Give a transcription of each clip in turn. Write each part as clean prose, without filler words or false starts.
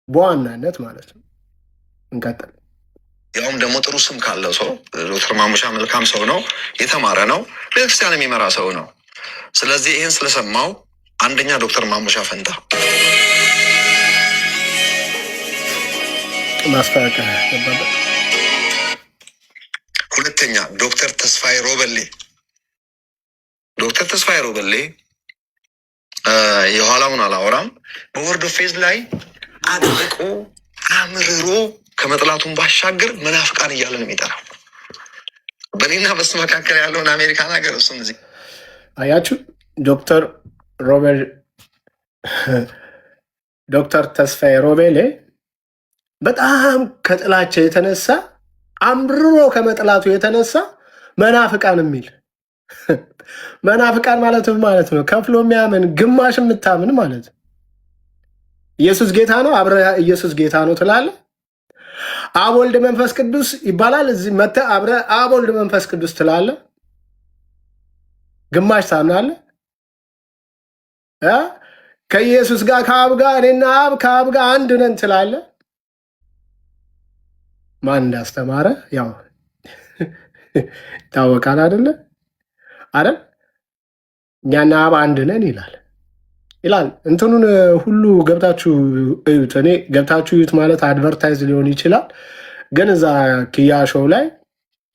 በዋናነት ማለት ነው። እንቀጥል። ያውም ደግሞ ጥሩ ስም ካለው ሰው ዶክተር ማሙሻ መልካም ሰው ነው፣ የተማረ ነው፣ ቤተክርስቲያን የሚመራ ሰው ነው። ስለዚህ ይህን ስለሰማው አንደኛ ዶክተር ማሙሻ ፈንታ ማስታወቂያ ነበር። ሁለተኛ ዶክተር ተስፋዬ ሮበሌ። ዶክተር ተስፋዬ ሮበሌ የኋላውን አላወራም፣ በወርድ ኦፍ ፌዝ ላይ አጥብቆ አምርሮ ከመጥላቱን ባሻገር መናፍቃን እያለ ነው የሚጠራው። በኔና በሱ መካከል ያለውን አሜሪካን ሀገር እሱም እዚህ አያችሁ። ዶክተር ተስፋዬ ሮቤሌ በጣም ከጥላቸው የተነሳ አምርሮ ከመጥላቱ የተነሳ መናፍቃን የሚል መናፍቃን ማለት ነው ከፍሎ የሚያምን ግማሽ የምታምን ማለት ነው። ኢየሱስ ጌታ ነው፣ አብረ ኢየሱስ ጌታ ነው ትላለህ። አብ ወልድ መንፈስ ቅዱስ ይባላል። እዚህ መተህ አብረ አብ ወልድ መንፈስ ቅዱስ ትላለህ። ግማሽ ታምናለህ። ከኢየሱስ ጋር ከአብ ጋር እኔና አብ ከአብ ጋር አንድ ነን ትላለህ። ማን እንዳስተማረ ያው ይታወቃል አይደለ? እኛና አብ አንድ ነን ይላል። እንትኑን ሁሉ ገብታችሁ እዩት። እኔ ገብታችሁ እዩት ማለት አድቨርታይዝ ሊሆን ይችላል፣ ግን እዛ ኪያ ሾው ላይ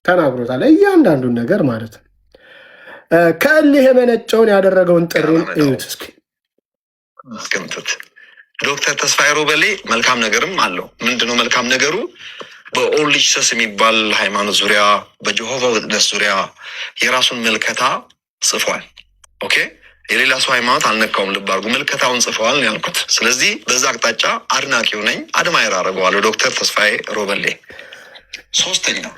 ተናግሮታል እያንዳንዱን ነገር ማለት ነው። ከእልህ የመነጨውን ያደረገውን ጥሪን እዩት እስኪ። ዶክተር ተስፋዬ ሮበሌ መልካም ነገርም አለው። ምንድነው መልካም ነገሩ? በኦንሊ ጂሰስ የሚባል ሃይማኖት ዙሪያ፣ በጀሆቫ ዊትነስ ዙሪያ የራሱን ምልከታ ጽፏል። ኦኬ፣ የሌላ ሰው ሃይማኖት አልነካውም። ልብ አድርጉ፣ ምልከታውን ጽፈዋል ነው ያልኩት። ስለዚህ በዛ አቅጣጫ አድናቂው ነኝ፣ አድማየር አደርገዋለሁ ዶክተር ተስፋዬ ሮበሌ። ሶስተኛው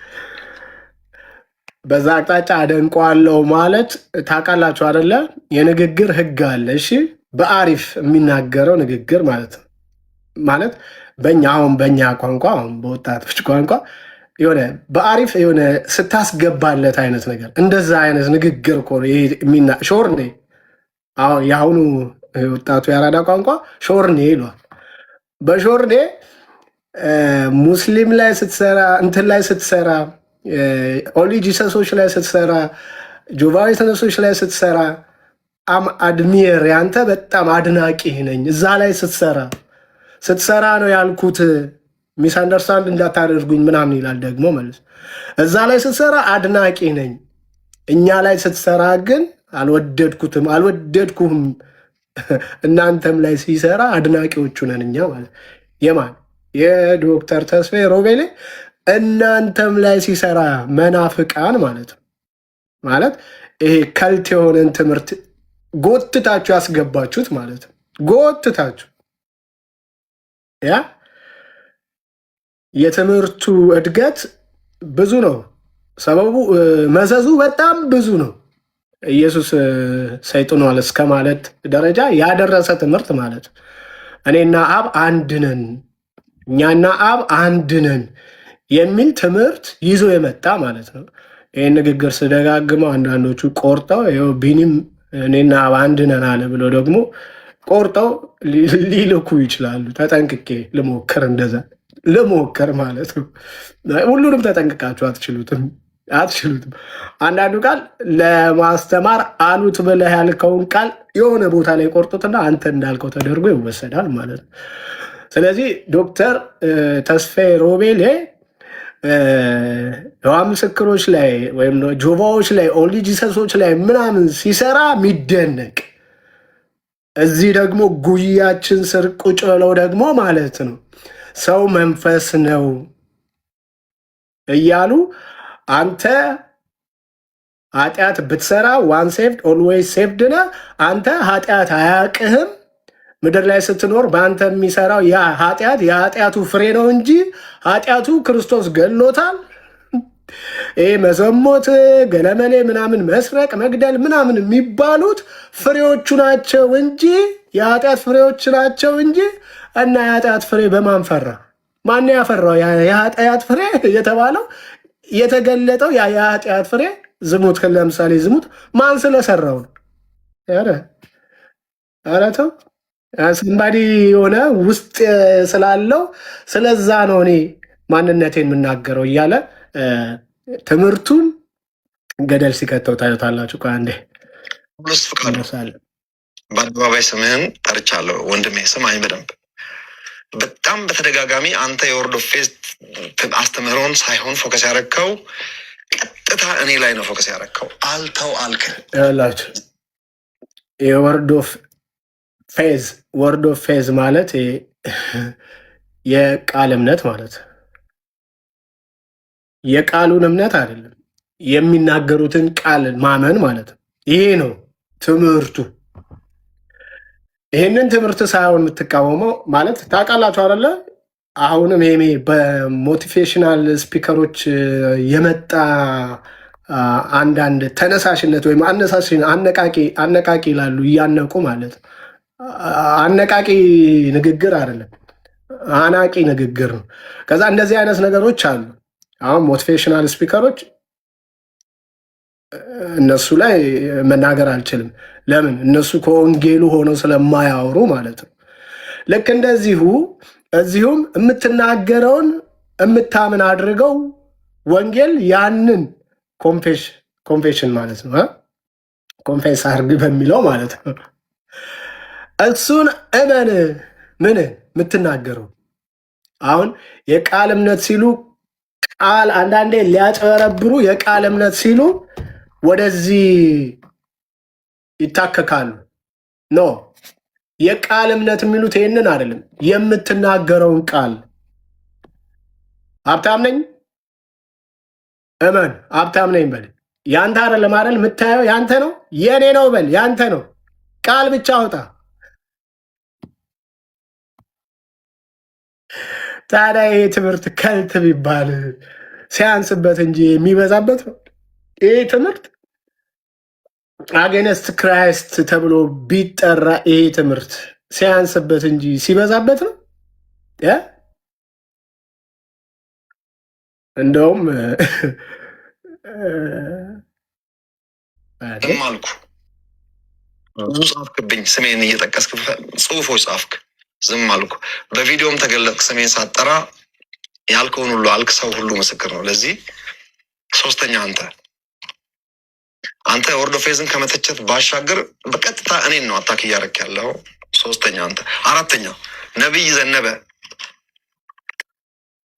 በዛ አቅጣጫ አደንቀዋለሁ ማለት ታውቃላችሁ አይደለ? የንግግር ህግ አለ። እሺ፣ በአሪፍ የሚናገረው ንግግር ማለት ነው። ማለት በእኛ ቋንቋ በወጣቶች ቋንቋ የሆነ በአሪፍ የሆነ ስታስገባለት አይነት ነገር፣ እንደዛ አይነት ንግግር እኮ ሾርኔ። አሁን የአሁኑ ወጣቱ የአራዳ ቋንቋ ሾርኔ ይሏል። በሾርኔ ሙስሊም ላይ ስትሰራ፣ እንትን ላይ ስትሰራ፣ ኦንሊ ጂሰሶች ላይ ስትሰራ፣ ጆቫዊ ተነሶች ላይ ስትሰራ አድሚር ያንተ በጣም አድናቂ ነኝ። እዛ ላይ ስትሰራ ነው ያልኩት፣ ሚስ አንደርስታንድ እንዳታደርጉኝ ምናምን ይላል ደግሞ መልስ። እዛ ላይ ስትሰራ አድናቂ ነኝ፣ እኛ ላይ ስትሰራ ግን አልወደድኩህም። እናንተም ላይ ሲሰራ አድናቂዎቹ ነን እኛ ማለት የማን የዶክተር ተስፋዬ ሮቤሌ እናንተም ላይ ሲሰራ መናፍቃን ማለት ነው። ማለት ይሄ ከልት የሆነን ትምህርት ጎትታችሁ ያስገባችሁት ማለት ነው። ጎትታችሁ ያ የትምህርቱ እድገት ብዙ ነው። ሰበቡ መዘዙ በጣም ብዙ ነው። ኢየሱስ ሰይጥኗል እስከ ማለት ደረጃ ያደረሰ ትምህርት ማለት ነው። እኔና አብ አንድ ነን፣ እኛና አብ አንድ ነን የሚል ትምህርት ይዞ የመጣ ማለት ነው። ይህን ንግግር ስደጋግመው አንዳንዶቹ ቆርጠው ይኸው ቢኒም እኔና አብ አንድ ነን አለ ብሎ ደግሞ ቆርጠው ሊልኩ ይችላሉ። ተጠንቅቄ ልሞክር ማለት ነው። ሁሉንም ተጠንቅቃችሁ አትችሉትም። አንዳንዱ ቃል ለማስተማር አሉት ብለህ ያልከውን ቃል የሆነ ቦታ ላይ ቆርጡትና አንተ እንዳልከው ተደርጎ ይወሰዳል ማለት ነው። ስለዚህ ዶክተር ተስፋዬ ሮቤሌ የዋ ምስክሮች ላይ ወይም ጆቫዎች ላይ ኦንሊ ጂሰሶች ላይ ምናምን ሲሰራ የሚደነቅ፣ እዚህ ደግሞ ጉያችን ስር ቁጭ ብለው ደግሞ ማለት ነው ሰው መንፈስ ነው እያሉ አንተ ኃጢአት ብትሰራ ዋን ሴቭድ ኦልዌይስ ሴቭድ ነህ፣ አንተ ኃጢአት አያቅህም፣ ምድር ላይ ስትኖር በአንተ የሚሰራው ያ ኃጢአት የኃጢአቱ ፍሬ ነው እንጂ ኃጢአቱ ክርስቶስ ገሎታል። ይሄ መዘሞት፣ ገለመሌ ምናምን፣ መስረቅ፣ መግደል ምናምን የሚባሉት ፍሬዎቹ ናቸው እንጂ የኃጢአት ፍሬዎች ናቸው እንጂ እና የኃጢአት ፍሬ በማን ፈራ? ማን ያፈራው? የኃጢአት ፍሬ የተባለው የተገለጠው ያ የኃጢአት ፍሬ ዝሙት፣ ለምሳሌ ዝሙት ማን ስለሰራው ነው? ኧረ ተው። ሰንባዲ የሆነ ውስጥ ስላለው ስለዛ ነው እኔ ማንነቴን የምናገረው እያለ ትምህርቱን ገደል ሲከተው ታዩታላችሁ። ከአንዴ ጳውሎስ ፍቃዱ በአደባባይ ስምህን ጠርቻለሁ። ወንድሜ ስማኝ በደንብ። በጣም በተደጋጋሚ አንተ የወርድ ኦፍ ፌዝ አስተምህሮን ሳይሆን ፎከስ ያረከው ቀጥታ እኔ ላይ ነው ፎከስ ያረከው። አልተው አልክ ያላችሁ ወርድ ኦፍ ፌዝ ማለት የቃል እምነት ማለት የቃሉን እምነት አይደለም፣ የሚናገሩትን ቃል ማመን ማለት ነው። ይሄ ነው ትምህርቱ። ይህንን ትምህርት ሳይሆን የምትቃወመው ማለት ታውቃላችሁ አይደለ? አሁንም ይሄ በሞቲቬሽናል ስፒከሮች የመጣ አንዳንድ ተነሳሽነት ወይም አነቃቂ ይላሉ፣ እያነቁ ማለት ነው። አነቃቂ ንግግር አይደለም፣ አናቂ ንግግር ነው። ከዛ እንደዚህ አይነት ነገሮች አሉ። አሁን ሞቲቬሽናል ስፒከሮች እነሱ ላይ መናገር አልችልም። ለምን? እነሱ ከወንጌሉ ሆነው ስለማያወሩ ማለት ነው። ልክ እንደዚሁ እዚሁም የምትናገረውን የምታምን አድርገው ወንጌል ያንን ኮንፌሽን ማለት ነው፣ ኮንፌስ አርግ በሚለው ማለት ነው። እሱን እመን። ምን የምትናገረው አሁን የቃል እምነት ሲሉ ቃል አንዳንዴ ሊያጨበረብሩ የቃል እምነት ሲሉ ወደዚህ ይታከካሉ። ኖ የቃል እምነት የሚሉት ይህንን አይደለም። የምትናገረውን ቃል ሀብታም ነኝ እመን፣ ሀብታም ነኝ በል። ያንተ አይደለም አይደል? የምታየው ያንተ ነው፣ የኔ ነው በል። ያንተ ነው። ቃል ብቻ አውጣ። ታዲያ ይሄ ትምህርት ከልት ቢባል ሲያንስበት እንጂ የሚበዛበት ነው። ይህ ትምህርት አጌነስት ክራይስት ተብሎ ቢጠራ ይሄ ትምህርት ሲያንስበት እንጂ ሲበዛበት ነው። እንደውም አልኩ ብዙ ጻፍክብኝ፣ ስሜን እየጠቀስክ ጽሁፎች ጻፍክ፣ ዝም አልኩ። በቪዲዮም ተገለጥክ፣ ስሜን ሳጠራ ያልከውን ሁሉ አልክ። ሰው ሁሉ ምስክር ነው ለዚህ። ሶስተኛ አንተ ወርድ ኦፍ ፌዝን ከመተቸት ባሻገር በቀጥታ እኔን ነው አታክ እያደረክ ያለው። ሶስተኛ አራተኛ ነቢይ ዘነበ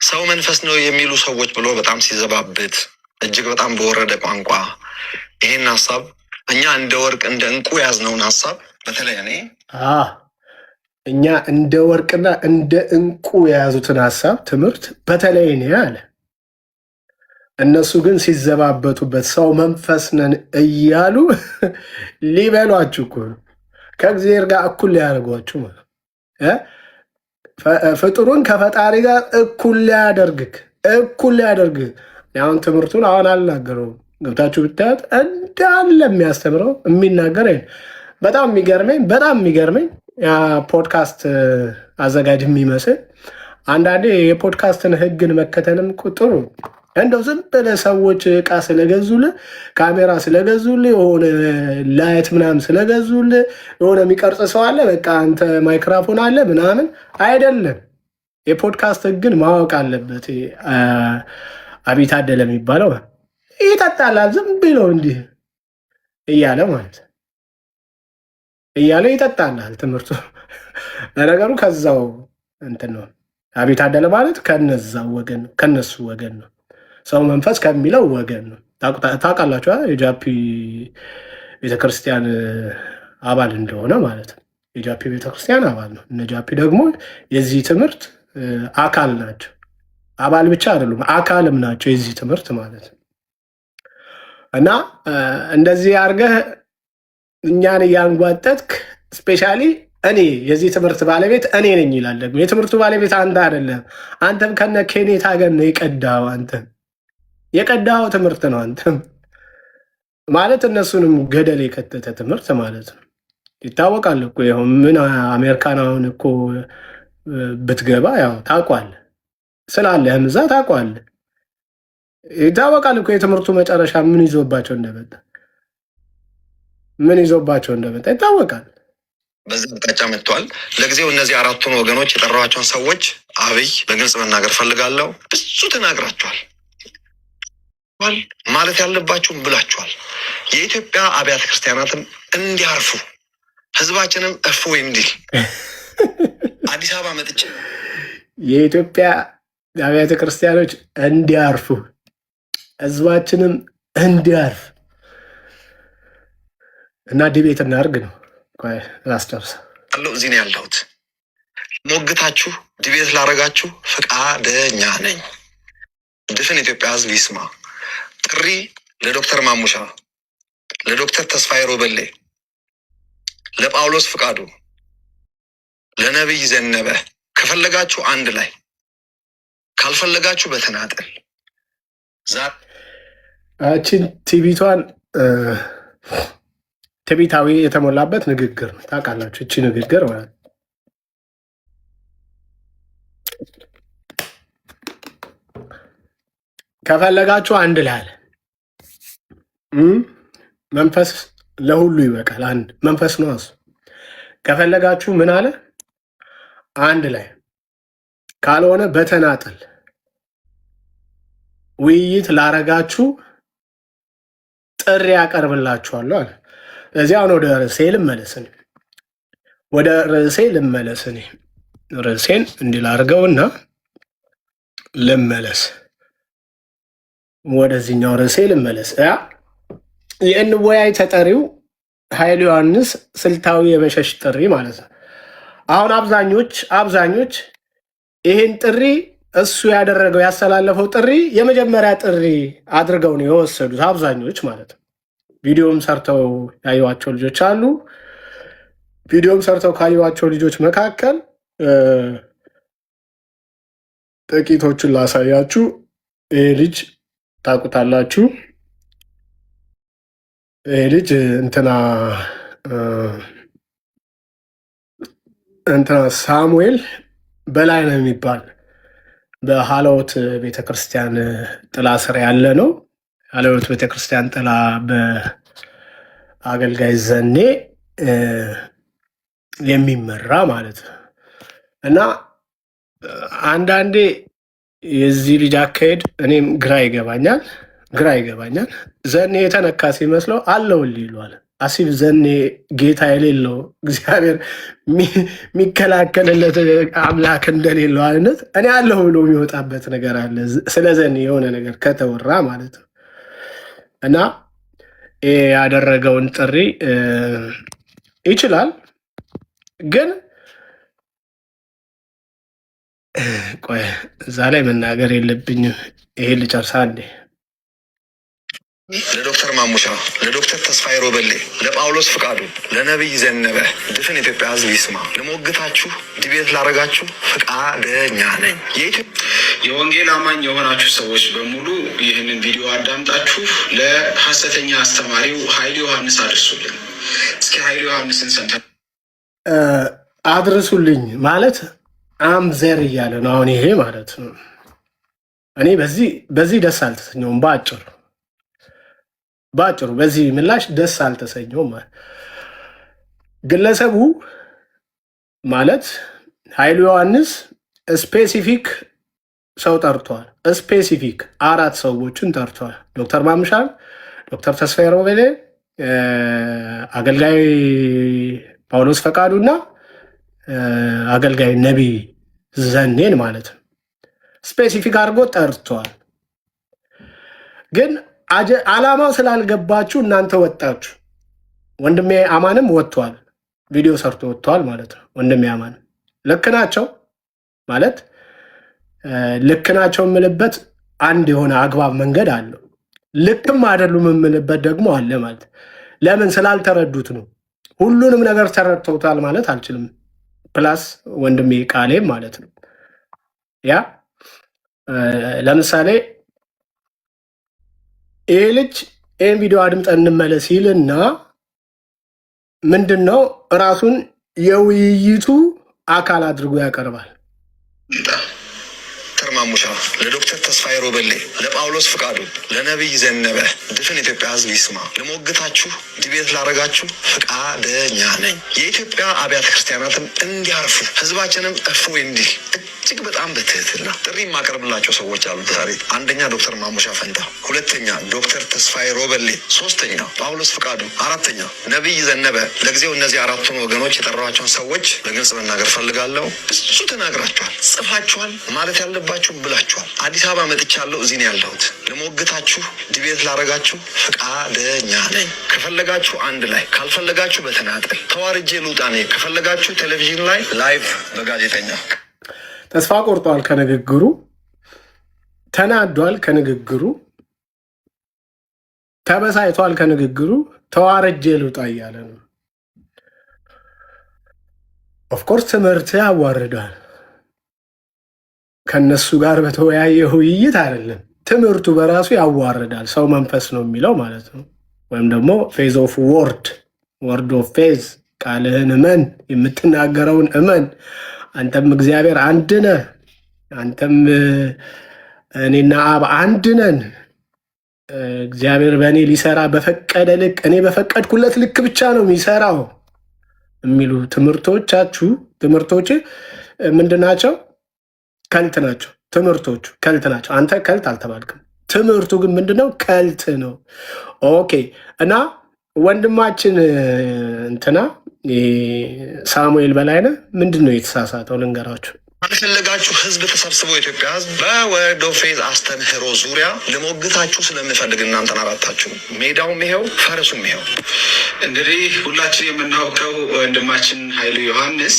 ሰው መንፈስ ነው የሚሉ ሰዎች ብሎ በጣም ሲዘባብት እጅግ በጣም በወረደ ቋንቋ ይሄን ሀሳብ እኛ እንደ ወርቅ እንደ እንቁ የያዝነውን ሀሳብ በተለይ እኛ እንደ ወርቅና እንደ እንቁ የያዙትን ሀሳብ ትምህርት በተለይ እኔ አለ። እነሱ ግን ሲዘባበቱበት ሰው መንፈስ ነን እያሉ ሊበሏችሁ እኮ ነው። ከእግዚአብሔር ጋር እኩል ሊያደርጓችሁ ማለት ፍጡሩን ከፈጣሪ ጋር እኩል ሊያደርግህ። አሁን ትምህርቱን አሁን አልናገረውም። ገብታችሁ ብታዩት እንዳለ የሚያስተምረው የሚናገር በጣም የሚገርመኝ ፖድካስት አዘጋጅ የሚመስል አንዳንዴ የፖድካስትን ሕግን መከተልም ጥሩ። እንደው ዝም ብለህ ሰዎች እቃ ስለገዙልህ፣ ካሜራ ስለገዙልህ፣ የሆነ ላይት ምናምን ስለገዙልህ፣ የሆነ የሚቀርጽ ሰው አለ፣ በቃ አንተ ማይክራፎን አለ ምናምን አይደለም። የፖድካስት ሕግን ማወቅ አለበት። አቤት አደለ የሚባለው ይጠጣላል። ዝም ብሎ እንዲህ እያለ ማለት እያለ ይጠጣላል። ትምህርቱ ለነገሩ ከዛው እንትን ነው። አቤት አደለ ማለት ከነዛው ወገን ነው፣ ከነሱ ወገን ነው። ሰው መንፈስ ከሚለው ወገን ነው። ታውቃላችሁ፣ የጃፒ ቤተክርስቲያን አባል እንደሆነ ማለት ነው። የጃፒ ቤተክርስቲያን አባል ነው። እነ ጃፒ ደግሞ የዚህ ትምህርት አካል ናቸው። አባል ብቻ አይደሉም፣ አካልም ናቸው የዚህ ትምህርት ማለት ነው። እና እንደዚህ አድርገህ እኛን እያንጓጠጥክ ስፔሻሊ እኔ የዚህ ትምህርት ባለቤት እኔ ነኝ ይላል። ደግሞ የትምህርቱ ባለቤት አንተ አይደለም። አንተም ከነ ኬኔታ ገን ነው የቀዳው። አንተም የቀዳው ትምህርት ነው። አንተም ማለት እነሱንም ገደል የከተተ ትምህርት ማለት ነው። ይታወቃል እኮ ይኸው ምን አሜሪካን አሁን እኮ ብትገባ ያው ታውቋለህ፣ ስላለህም እዛ ታውቋለህ። ይታወቃል እኮ የትምህርቱ መጨረሻ ምን ይዞባቸው እንደመጣ ይታወቃል። በዚህ አቅጣጫ መጥተዋል። ለጊዜው እነዚህ አራቱን ወገኖች የጠራኋቸውን ሰዎች አብይ በግልጽ መናገር ፈልጋለሁ። ብዙ ተናግራችኋል፣ ማለት ያለባችሁም ብላችኋል። የኢትዮጵያ አብያተ ክርስቲያናትም እንዲያርፉ ህዝባችንም እፎይ እንዲል አዲስ አበባ መጥቼ የኢትዮጵያ አብያተ ክርስቲያኖች እንዲያርፉ ህዝባችንም እንዲያርፍ እና ዲቤት እናድርግ ነው። ላስጨርስ አለው። እዚህ ነው ያለሁት። ሞግታችሁ ዲቤት ላረጋችሁ ፈቃደኛ ነኝ። ድፍን ኢትዮጵያ ህዝብ ይስማ። ጥሪ ለዶክተር ማሙሻ፣ ለዶክተር ተስፋዬ ሮበሌ፣ ለጳውሎስ ፍቃዱ፣ ለነቢይ ዘነበ። ከፈለጋችሁ አንድ ላይ፣ ካልፈለጋችሁ በተናጠል። ዛችን ቲቪቷን ትዕቢታዊ የተሞላበት ንግግር ነው። ታውቃላችሁ፣ እቺ ንግግር ማለት ከፈለጋችሁ አንድ ላይ አለ። መንፈስ ለሁሉ ይበቃል። አንድ መንፈስ ነው እሱ። ከፈለጋችሁ ምን አለ? አንድ ላይ፣ ካልሆነ በተናጠል ውይይት ላረጋችሁ ጥሪ ያቀርብላችኋለሁ አለ። እዚህ አሁን ወደ ርዕሴ ልመለስ። ርዕሴን እንዲህ ላድርገውና ልመለስ። ወደዚህኛው ርዕሴ ልመለስ። የእንወያይ ተጠሪው ኃይሉ ዮሐንስ ስልታዊ የመሸሽ ጥሪ ማለት ነው። አሁን አብዛኞች ይህን ጥሪ እሱ ያደረገው ያስተላለፈው ጥሪ የመጀመሪያ ጥሪ አድርገው ነው የወሰዱት አብዛኞች ማለት ነው። ቪዲዮም ሰርተው ያዩዋቸው ልጆች አሉ። ቪዲዮም ሰርተው ካዩዋቸው ልጆች መካከል ጥቂቶቹን ላሳያችሁ። ይህ ልጅ ታውቁታላችሁ። ይህ ልጅ እንትና ሳሙኤል በላይ ነው የሚባል በሀለወት ቤተክርስቲያን ጥላ ስር ያለ ነው። ሀለወት ቤተክርስቲያን ጥላ በአገልጋይ ዘኔ የሚመራ ማለት ነው። እና አንዳንዴ የዚህ ልጅ አካሄድ እኔም ግራ ይገባኛል። ዘኔ የተነካ ሲመስለው አለውልህ ይሏል። አሲፍ ዘኔ ጌታ የሌለው እግዚአብሔር የሚከላከልለት አምላክ እንደሌለው አይነት እኔ አለሁ ብሎ የሚወጣበት ነገር አለ። ስለ ዘኔ የሆነ ነገር ከተወራ ማለት ነው። እና ያደረገውን ጥሪ ይችላል፣ ግን ቆይ እዛ ላይ መናገር የለብኝም። ይሄ ልጨርሳ እንዴ። ለዶክተር ማሙሻ፣ ለዶክተር ተስፋዬ ሮበሌ፣ ለጳውሎስ ፍቃዱ፣ ለነቢይ ዘነበ ድፍን ኢትዮጵያ ህዝብ ይስማ። ለሞግታችሁ ዲቤት ላረጋችሁ ፈቃደኛ ነኝ። የወንጌል አማኝ የሆናችሁ ሰዎች በሙሉ ይህንን ቪዲዮ አዳምጣችሁ ለሐሰተኛ አስተማሪው ኃይሉ ዮሐንስ አድርሱልን። እስኪ ኃይሉ ዮሐንስን ሰምተን አድርሱልኝ ማለት አምዘር እያለ ነው አሁን ይሄ ማለት ነው። እኔ በዚህ ደስ አልተሰኘውም። በአጭሩ በዚህ ምላሽ ደስ አልተሰኘውም። ግለሰቡ ማለት ኃይሉ ዮሐንስ ስፔሲፊክ ሰው ጠርቷል። ስፔሲፊክ 4 ሰዎችን ጠርቷል። ዶክተር ማሙሻን፣ ዶክተር ተስፋዬ ሮበሌ፣ አገልጋይ ጳውሎስ ፈቃዱና አገልጋይ ነቢይ ዘኔን ማለት ነው። ስፔሲፊክ አድርጎ ጠርቷል። ግን አላማው ስላልገባችሁ እናንተ ወጣችሁ። ወንድሜ አማንም ወጥቷል፣ ቪዲዮ ሰርቶ ወጥቷል ማለት ነው። ወንድሜ አማንም ልክ ናቸው ማለት ልክ ናቸው የምልበት አንድ የሆነ አግባብ መንገድ አለው። ልክም አይደሉም የምልበት ደግሞ አለ ማለት ለምን ስላልተረዱት ነው። ሁሉንም ነገር ተረድተውታል ማለት አልችልም። ፕላስ ወንድሜ ቃሌም ማለት ነው። ያ ለምሳሌ ይህ ልጅ ይህን ቪዲዮ አድምጠን እንመለስ ይልና ምንድን ነው እራሱን የውይይቱ አካል አድርጎ ያቀርባል። ዶክተር ማሙሻ፣ ለዶክተር ተስፋዬ ሮበሌ፣ ለጳውሎስ ፍቃዱ፣ ለነቢይ ዘነበ ድፍን ኢትዮጵያ ህዝብ ይስማ። ልሞግታችሁ ዲቤት ላረጋችሁ ፍቃደኛ ነኝ። የኢትዮጵያ አብያተ ክርስቲያናትም እንዲያርፉ ህዝባችንም እፎይ እንዲል እጅግ በጣም በትህትና ጥሪ የማቀርብላቸው ሰዎች አሉ ዛሬ። አንደኛ ዶክተር ማሙሻ ፈንታ፣ ሁለተኛ ዶክተር ተስፋዬ ሮበሌ፣ ሶስተኛ ጳውሎስ ፍቃዱ፣ አራተኛ ነቢይ ዘነበ። ለጊዜው እነዚህ አራቱን ወገኖች የጠራቸውን ሰዎች በግልጽ መናገር ፈልጋለሁ። ብዙ ተናግራችኋል፣ ጽፋችኋል፣ ማለት ያለባችሁም ብላችኋል። አዲስ አበባ መጥቻለሁ፣ እዚህ ነው ያለሁት። ልሞግታችሁ ዲቤት ላረጋችሁ ፍቃደኛ ነኝ። ከፈለጋችሁ አንድ ላይ፣ ካልፈለጋችሁ በተናጠል ተዋርጄ ልውጣ ነኝ። ከፈለጋችሁ ቴሌቪዥን ላይ ላይቭ በጋዜጠኛ ተስፋ ቆርጧል ከንግግሩ፣ ተናዷል ከንግግሩ፣ ተበሳይቷል ከንግግሩ፣ ተዋርጄ ልውጣ እያለ ነው። ኦፍኮርስ ትምህርት ያዋርዳል። ከነሱ ጋር በተወያየ ውይይት አይደለም፣ ትምህርቱ በራሱ ያዋርዳል። ሰው መንፈስ ነው የሚለው ማለት ነው። ወይም ደግሞ ፌዝ ኦፍ ወርድ ኦፍ ፌዝ፣ ቃልህን እመን፣ የምትናገረውን እመን። አንተም እግዚአብሔር አንድ ነህ፣ አንተም እኔና አብ አንድ ነን። እግዚአብሔር በእኔ ሊሰራ በፈቀደ ልክ፣ እኔ በፈቀድኩለት ልክ ብቻ ነው የሚሰራው የሚሉ ትምህርቶች ምንድን ናቸው? ከልት ናቸው። ትምህርቶቹ ከልት ናቸው። አንተ ከልት አልተባልክም። ትምህርቱ ግን ምንድነው? ከልት ነው። ኦኬ። እና ወንድማችን እንትና ሳሙኤል በላይነህ ምንድን ነው የተሳሳተው? ልንገራችሁ። ካልፈለጋችሁ ህዝብ ተሰብስቦ የኢትዮጵያ ህዝብ በወርድ ኦፍ ፌዝ አስተምህሮ ዙሪያ ልሞግታችሁ ስለምፈልግ እናንተን አራታችሁ፣ ሜዳውም ይሄው ፈረሱም ይሄው። እንግዲህ ሁላችን የምናውቀው ወንድማችን ኃይሉ ዮሐንስ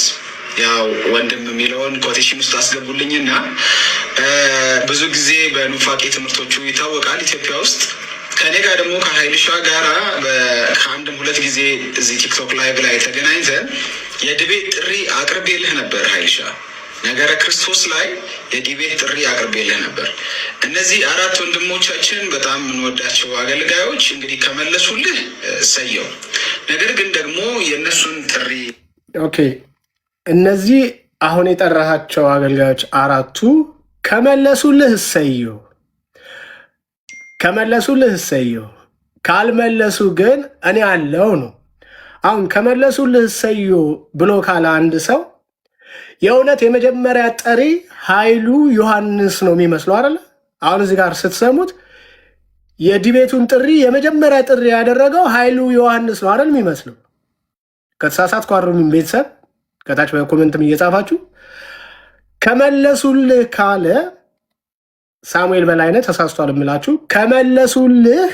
ያው ወንድም የሚለውን ኮቴሽን ውስጥ አስገቡልኝና ብዙ ጊዜ በኑፋቄ ትምህርቶቹ ይታወቃል ኢትዮጵያ ውስጥ። ከኔ ጋር ደግሞ ከሀይልሻ ጋራ ከአንድም ሁለት ጊዜ እዚህ ቲክቶክ ላይቭ ላይ ተገናኝተን የዲቤት ጥሪ አቅርቤልህ ነበር። ሀይልሻ ነገረ ክርስቶስ ላይ የዲቤት ጥሪ አቅርቤልህ ነበር። እነዚህ አራት ወንድሞቻችን በጣም የምንወዳቸው አገልጋዮች እንግዲህ ከመለሱልህ እሰየው። ነገር ግን ደግሞ የእነሱን ጥሪ ኦኬ፣ እነዚህ አሁን የጠራሃቸው አገልጋዮች አራቱ ከመለሱልህ እሰየው፣ ከመለሱልህ እሰየው። ካልመለሱ ግን እኔ አለው ነው። አሁን ከመለሱልህ እሰየው ብሎ ካለ አንድ ሰው የእውነት የመጀመሪያ ጠሪ ኃይሉ ዮሐንስ ነው የሚመስለው አይደለ? አሁን እዚህ ጋር ስትሰሙት የዲቤቱን ጥሪ የመጀመሪያ ጥሪ ያደረገው ኃይሉ ዮሐንስ ነው አይደል የሚመስለው? ከተሳሳትኩ አርሙኝ ቤተሰብ፣ ከታች በኮሜንትም እየጻፋችሁ። ከመለሱልህ ካለ ሳሙኤል በላይነህ ተሳስቷል የምላችሁ። ከመለሱልህ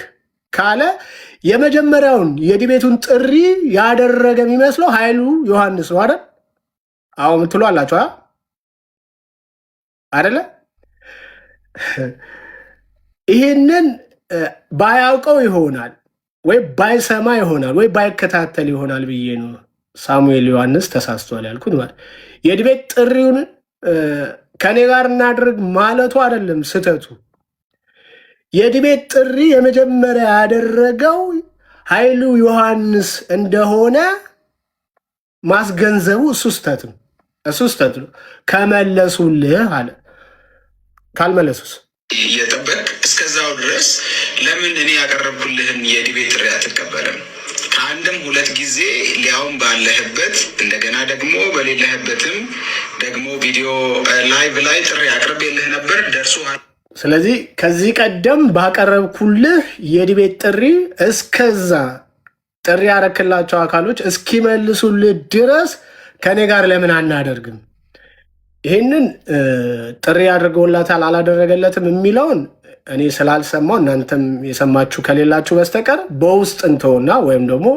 ካለ የመጀመሪያውን የዲቤቱን ጥሪ ያደረገ የሚመስለው ኃይሉ ዮሐንስ ነው አይደል? አዎ ምትሉ አላችሁ አይደለ? ይህንን ባያውቀው ይሆናል ወይ ባይሰማ ይሆናል ወይ ባይከታተል ይሆናል ብዬ ነው ሳሙኤል ዮሐንስ ተሳስቷል ያልኩት። ማለት የዲቤት ጥሪውን ከኔ ጋር እናድርግ ማለቱ አይደለም ስተቱ። የዲቤት ጥሪ የመጀመሪያ ያደረገው ኃይሉ ዮሐንስ እንደሆነ ማስገንዘቡ እሱ ስተት ነው። ከመለሱልህ አለ። ካልመለሱስ እየጠበቅ እስከዛው ድረስ ለምን እኔ ያቀረብኩልህን የዲቤት ጥሪ አትቀበልም? ከአንድም ሁለት ጊዜ ሊያውም ባለህበት እንደገና ደግሞ በሌለህበትም ደግሞ ቪዲዮ ላይቭ ላይ ጥሪ አቅርቤልህ ነበር፣ ደርሶሃል። ስለዚህ ከዚህ ቀደም ባቀረብኩልህ የዲቤት ጥሪ እስከዛ ጥሪ ያረክላቸው አካሎች እስኪመልሱልህ ድረስ ከኔ ጋር ለምን አናደርግም? ይህንን ጥሪ ያደርገውላታል አላደረገለትም የሚለውን እኔ ስላልሰማው እናንተም የሰማችሁ ከሌላችሁ በስተቀር በውስጥ እንተውና ወይም ደግሞ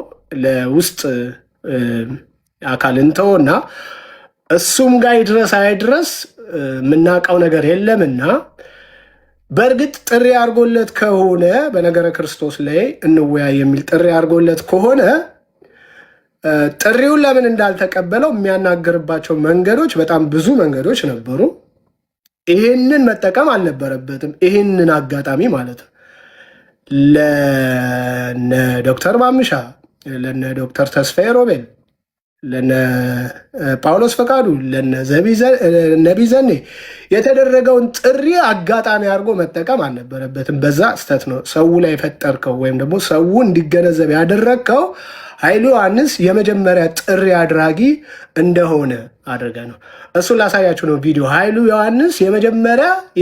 ለውስጥ አካል እንተውና እሱም ጋር ይድረስ አይድረስ የምናውቀው ነገር የለምና፣ በእርግጥ ጥሪ አድርጎለት ከሆነ በነገረ ክርስቶስ ላይ እንወያይ የሚል ጥሪ አድርጎለት ከሆነ ጥሪውን ለምን እንዳልተቀበለው የሚያናገርባቸው መንገዶች በጣም ብዙ መንገዶች ነበሩ። ይህንን መጠቀም አልነበረበትም። ይህንን አጋጣሚ ማለት ነው። ለነ ዶክተር ማሙሻ፣ ለነ ዶክተር ተስፋዬ ሮቤል፣ ለነ ጳውሎስ ፈቃዱ፣ ለነ ነቢ ዘኔ የተደረገውን ጥሪ አጋጣሚ አድርጎ መጠቀም አልነበረበትም። በዛ ስተት ነው ሰው ላይ የፈጠርከው ወይም ደግሞ ሰው እንዲገነዘብ ያደረግከው ኃይሉ ዮሐንስ የመጀመሪያ ጥሪ አድራጊ እንደሆነ አድርገ ነው። እሱን ላሳያችሁ ነው ቪዲዮ። ኃይሉ ዮሐንስ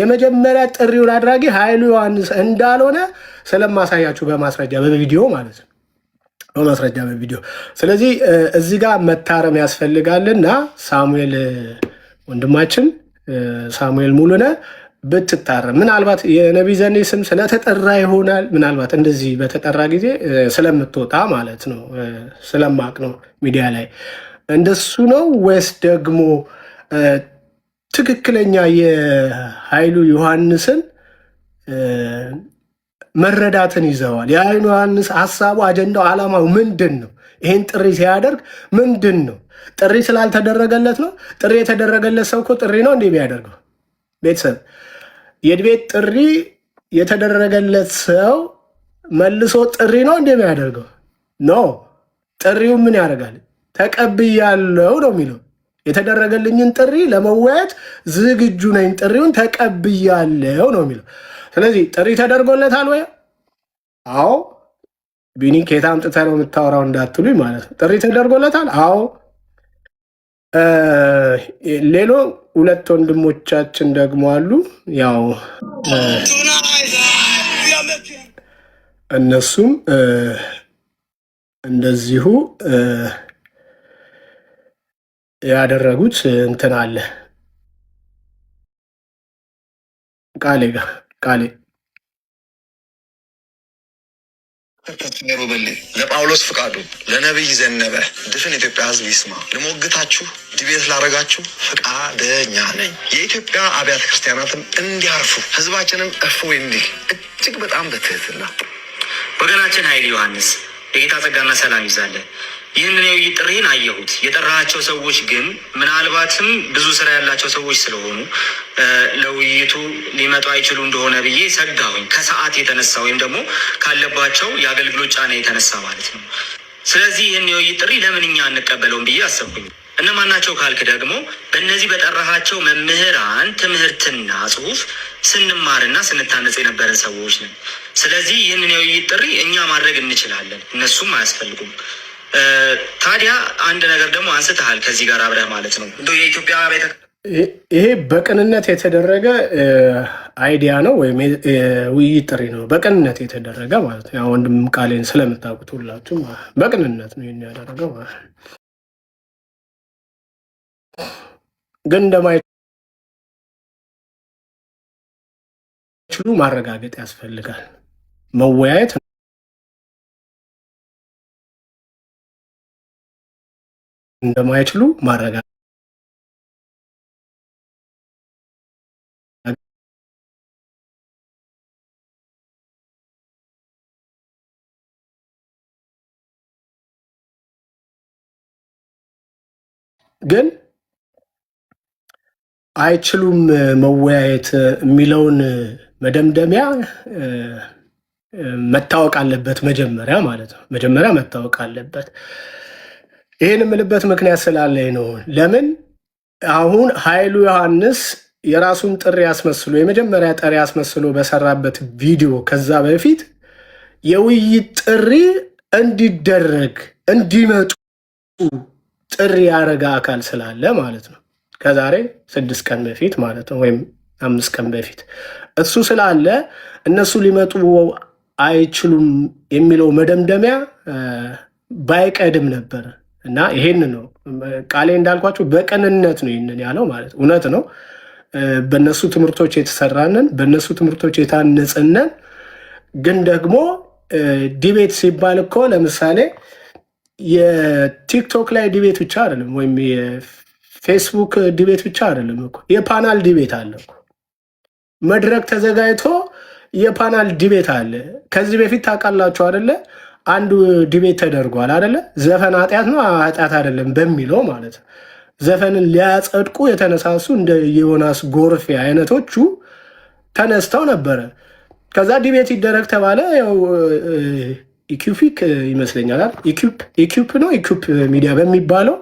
የመጀመሪያ ጥሪውን አድራጊ ኃይሉ ዮሐንስ እንዳልሆነ ስለማሳያችሁ በማስረጃ በቪዲዮ ማለት ነው። በማስረጃ በቪዲዮ። ስለዚህ እዚህ ጋር መታረም ያስፈልጋልና ሳሙኤል ወንድማችን ሳሙኤል ሙሉነህ ብትታረም፣ ምናልባት የነቢ ዘኔ ስም ስለተጠራ ይሆናል። ምናልባት እንደዚህ በተጠራ ጊዜ ስለምትወጣ ማለት ነው፣ ስለማቅ ነው ሚዲያ ላይ እንደሱ ነው ወይስ ደግሞ ትክክለኛ የኃይሉ ዮሐንስን መረዳትን ይዘዋል? የኃይሉ ዮሐንስ ሀሳቡ፣ አጀንዳው፣ ዓላማው ምንድን ነው? ይህን ጥሪ ሲያደርግ ምንድን ነው? ጥሪ ስላልተደረገለት ነው? ጥሪ የተደረገለት ሰው እኮ ጥሪ ነው እንዲህ ቢያደርገው ቤተሰብ የድቤት ጥሪ የተደረገለት ሰው መልሶ ጥሪ ነው እንደሚያደርገው ኖ። ጥሪው ምን ያደርጋል? ተቀብያለው ነው የሚለው። የተደረገልኝን ጥሪ ለመወያየት ዝግጁ ነኝ፣ ጥሪውን ተቀብያለው ነው የሚለው። ስለዚህ ጥሪ ተደርጎለታል ወይ? አዎ። ቢኒ ከየት አምጥተህ ነው የምታወራው እንዳትሉኝ ማለት ነው። ጥሪ ተደርጎለታል? አዎ። ሌሎ ሁለት ወንድሞቻችን ደግሞ አሉ። ያው እነሱም እንደዚሁ ያደረጉት እንትን አለ ቃሌ ሮበሌ ለጳውሎስ ፍቃዱ፣ ለነቢይ ዘነበ፣ ድፍን ኢትዮጵያ ሕዝብ ይስማ። ልሞግታችሁ ዲቤት ላረጋችሁ ፈቃደኛ ነኝ። የኢትዮጵያ አብያተ ክርስቲያናትም እንዲያርፉ ሕዝባችንም እፎይ እንዲል እጅግ በጣም በትህትና ወገናችን ኃይሉ ዮሐንስ የጌታ ጸጋና ሰላም ይዛለን። ይህንን የውይይት ጥሪህን አየሁት። የጠራሃቸው ሰዎች ግን ምናልባትም ብዙ ስራ ያላቸው ሰዎች ስለሆኑ ለውይይቱ ሊመጡ አይችሉ እንደሆነ ብዬ ሰጋሁኝ። ከሰዓት የተነሳ ወይም ደግሞ ካለባቸው የአገልግሎት ጫና የተነሳ ማለት ነው። ስለዚህ ይህን የውይይት ጥሪ ለምን እኛ አንቀበለውም ብዬ አሰብኩኝ። እነማን ናቸው ካልክ ደግሞ በእነዚህ በጠራሃቸው መምህራን ትምህርትና ጽሁፍ ስንማርና ስንታነጽ የነበረን ሰዎች ነን። ስለዚህ ይህንን የውይይት ጥሪ እኛ ማድረግ እንችላለን፣ እነሱም አያስፈልጉም። ታዲያ አንድ ነገር ደግሞ አንስተሃል ከዚህ ጋር አብረህ ማለት ነው የኢትዮጵያ ቤተ ይሄ በቅንነት የተደረገ አይዲያ ነው ወይም ውይይት ጥሪ ነው። በቅንነት የተደረገ ማለት ነው። ወንድም ቃሌን ስለምታውቁት ሁላችሁም በቅንነት ነው ይሄን ያደረገው ማለት ነው። ግን እንደማይችሉ ማረጋገጥ ያስፈልጋል። መወያየት እንደማይችሉ ማረጋገጥ ግን አይችሉም መወያየት የሚለውን መደምደሚያ መታወቅ አለበት መጀመሪያ ማለት ነው። መጀመሪያ መታወቅ አለበት። ይህን የምልበት ምክንያት ስላለኝ ነው። ለምን አሁን ኃይሉ ዮሐንስ የራሱን ጥሪ ያስመስሎ የመጀመሪያ ጥሪ ያስመስሎ በሰራበት ቪዲዮ ከዛ በፊት የውይይት ጥሪ እንዲደረግ እንዲመጡ ጥሪ ያደረገ አካል ስላለ ማለት ነው። ከዛሬ 6 ቀን በፊት ማለት ነው፣ ወይም 5 ቀን በፊት እሱ ስላለ እነሱ ሊመጡ አይችሉም የሚለው መደምደሚያ ባይቀድም ነበር። እና ይሄን ነው ቃሌ እንዳልኳቸው በቅንነት ነው ይህንን ያለው ማለት እውነት ነው። በእነሱ ትምህርቶች የተሰራንን በእነሱ ትምህርቶች የታነጽነን። ግን ደግሞ ዲቤት ሲባል እኮ ለምሳሌ የቲክቶክ ላይ ዲቤት ብቻ አይደለም፣ ወይም የፌስቡክ ዲቤት ብቻ አይደለም እኮ የፓናል ዲቤት አለ እኮ። መድረክ ተዘጋጅቶ የፓናል ዲቤት አለ። ከዚህ በፊት ታውቃላችሁ አይደለ? አንዱ ዲቤት ተደርጓል አይደለ? ዘፈን ኃጢአት ነው ኃጢአት አይደለም በሚለው ማለት ነው። ዘፈንን ሊያጸድቁ የተነሳሱ እንደ ዮናስ ጎርፌ አይነቶቹ ተነስተው ነበረ። ከዛ ዲቤት ይደረግ ተባለ። ያው ኢኩፒክ ይመስለኛል ኢኩፕ ነው ኢኩፕ ሚዲያ በሚባለው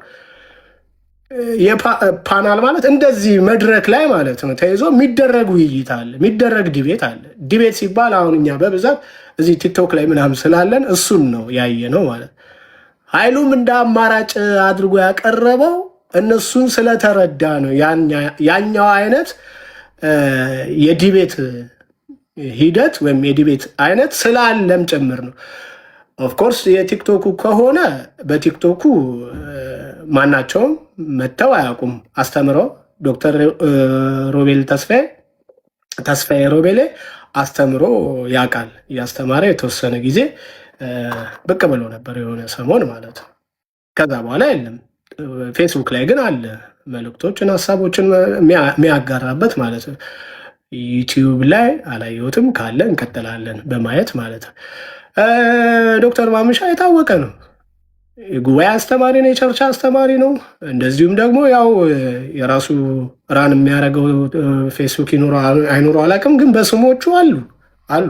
የፓናል ማለት እንደዚህ መድረክ ላይ ማለት ነው ተይዞ የሚደረግ ውይይት አለ፣ የሚደረግ ዲቤት አለ። ዲቤት ሲባል አሁን እኛ በብዛት እዚህ ቲክቶክ ላይ ምናምን ስላለን እሱን ነው ያየ ነው ማለት። ኃይሉም እንደ አማራጭ አድርጎ ያቀረበው እነሱን ስለተረዳ ነው። ያኛው አይነት የዲቤት ሂደት ወይም የዲቤት አይነት ስላለም ጭምር ነው። ኦፍኮርስ የቲክቶኩ ከሆነ በቲክቶኩ ማናቸውም መጥተው አያውቁም አስተምረው። ዶክተር ሮቤል ተስፋዬ ሮቤሌ አስተምሮ ያውቃል። እያስተማረ የተወሰነ ጊዜ ብቅ ብሎ ነበር የሆነ ሰሞን ማለት ነው። ከዛ በኋላ የለም። ፌስቡክ ላይ ግን አለ መልእክቶችን፣ ሀሳቦችን የሚያጋራበት ማለት ነው። ዩቲዩብ ላይ አላየሁትም፣ ካለ እንቀጥላለን በማየት ማለት ነው። ዶክተር ማሙሻ የታወቀ ነው። የጉባኤ አስተማሪ ነው፣ የቸርች አስተማሪ ነው። እንደዚሁም ደግሞ ያው የራሱ ራን የሚያደርገው ፌስቡክ ይኖረ አይኖረው አላውቅም፣ ግን በስሞቹ አሉ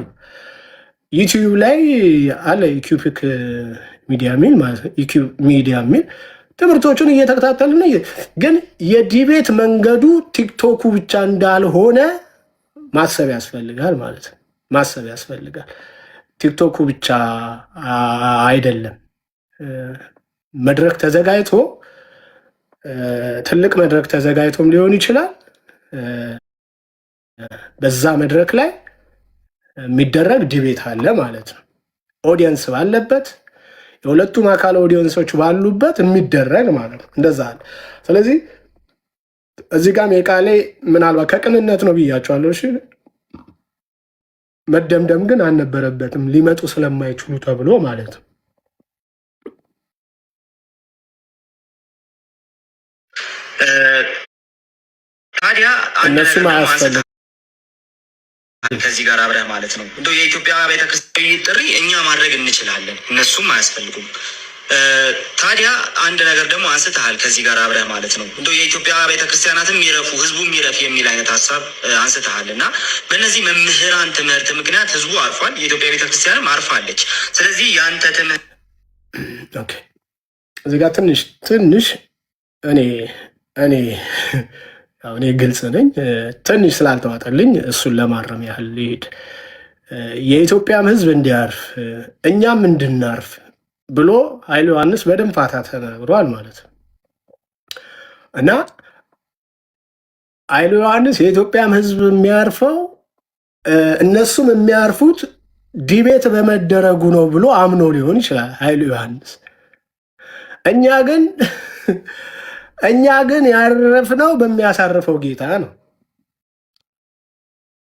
ዩቲዩብ ላይ አለ ኢኩፒክ ሚዲያ ሚል ማለት ነው። ኢኩፒክ ሚዲያ ሚል ትምህርቶቹን እየተከታተልን ነው። ግን የዲቤት መንገዱ ቲክቶኩ ብቻ እንዳልሆነ ማሰብ ያስፈልጋል ማለት ነው። ማሰብ ያስፈልጋል። ቲክቶኩ ብቻ አይደለም። መድረክ ተዘጋጅቶ ትልቅ መድረክ ተዘጋጅቶም ሊሆን ይችላል። በዛ መድረክ ላይ የሚደረግ ዲቤት አለ ማለት ነው። ኦዲየንስ ባለበት፣ የሁለቱም አካል ኦዲየንሶች ባሉበት የሚደረግ ማለት ነው። እንደዛ አለ። ስለዚህ እዚህ ጋም የቃሌ ምናልባት ከቅንነት ነው ብያቸዋለሁ። እሺ መደምደም ግን አልነበረበትም ሊመጡ ስለማይችሉ ተብሎ ማለት ነው። ታዲያ እነሱም አያስፈልግም ከዚህ ጋር አብረህ ማለት ነው እንደ የኢትዮጵያ ቤተክርስቲያን ጥሪ እኛ ማድረግ እንችላለን፣ እነሱም አያስፈልጉም። ታዲያ አንድ ነገር ደግሞ አንስተሃል ከዚህ ጋር አብረህ ማለት ነው እንደ የኢትዮጵያ ቤተክርስቲያናትም ይረፉ ህዝቡም ይረፍ የሚል አይነት ሀሳብ አንስተሃል እና በእነዚህ መምህራን ትምህርት ምክንያት ህዝቡ አርፏል፣ የኢትዮጵያ ቤተክርስቲያንም አርፋለች። ስለዚህ የአንተ ትምህርት እዚህ ጋር ትንሽ እኔ ግልጽ ነኝ፣ ትንሽ ስላልተዋጠልኝ እሱን ለማረም ያህል ሊሄድ የኢትዮጵያም ህዝብ እንዲያርፍ እኛም እንድናርፍ ብሎ ኃይለ ዮሐንስ በድንፋታ ተናግሯል ማለት ነው እና ኃይለ ዮሐንስ የኢትዮጵያም ህዝብ የሚያርፈው እነሱም የሚያርፉት ዲቤት በመደረጉ ነው ብሎ አምኖ ሊሆን ይችላል ኃይለ ዮሐንስ። እኛ ግን ያረፍነው በሚያሳርፈው ጌታ ነው።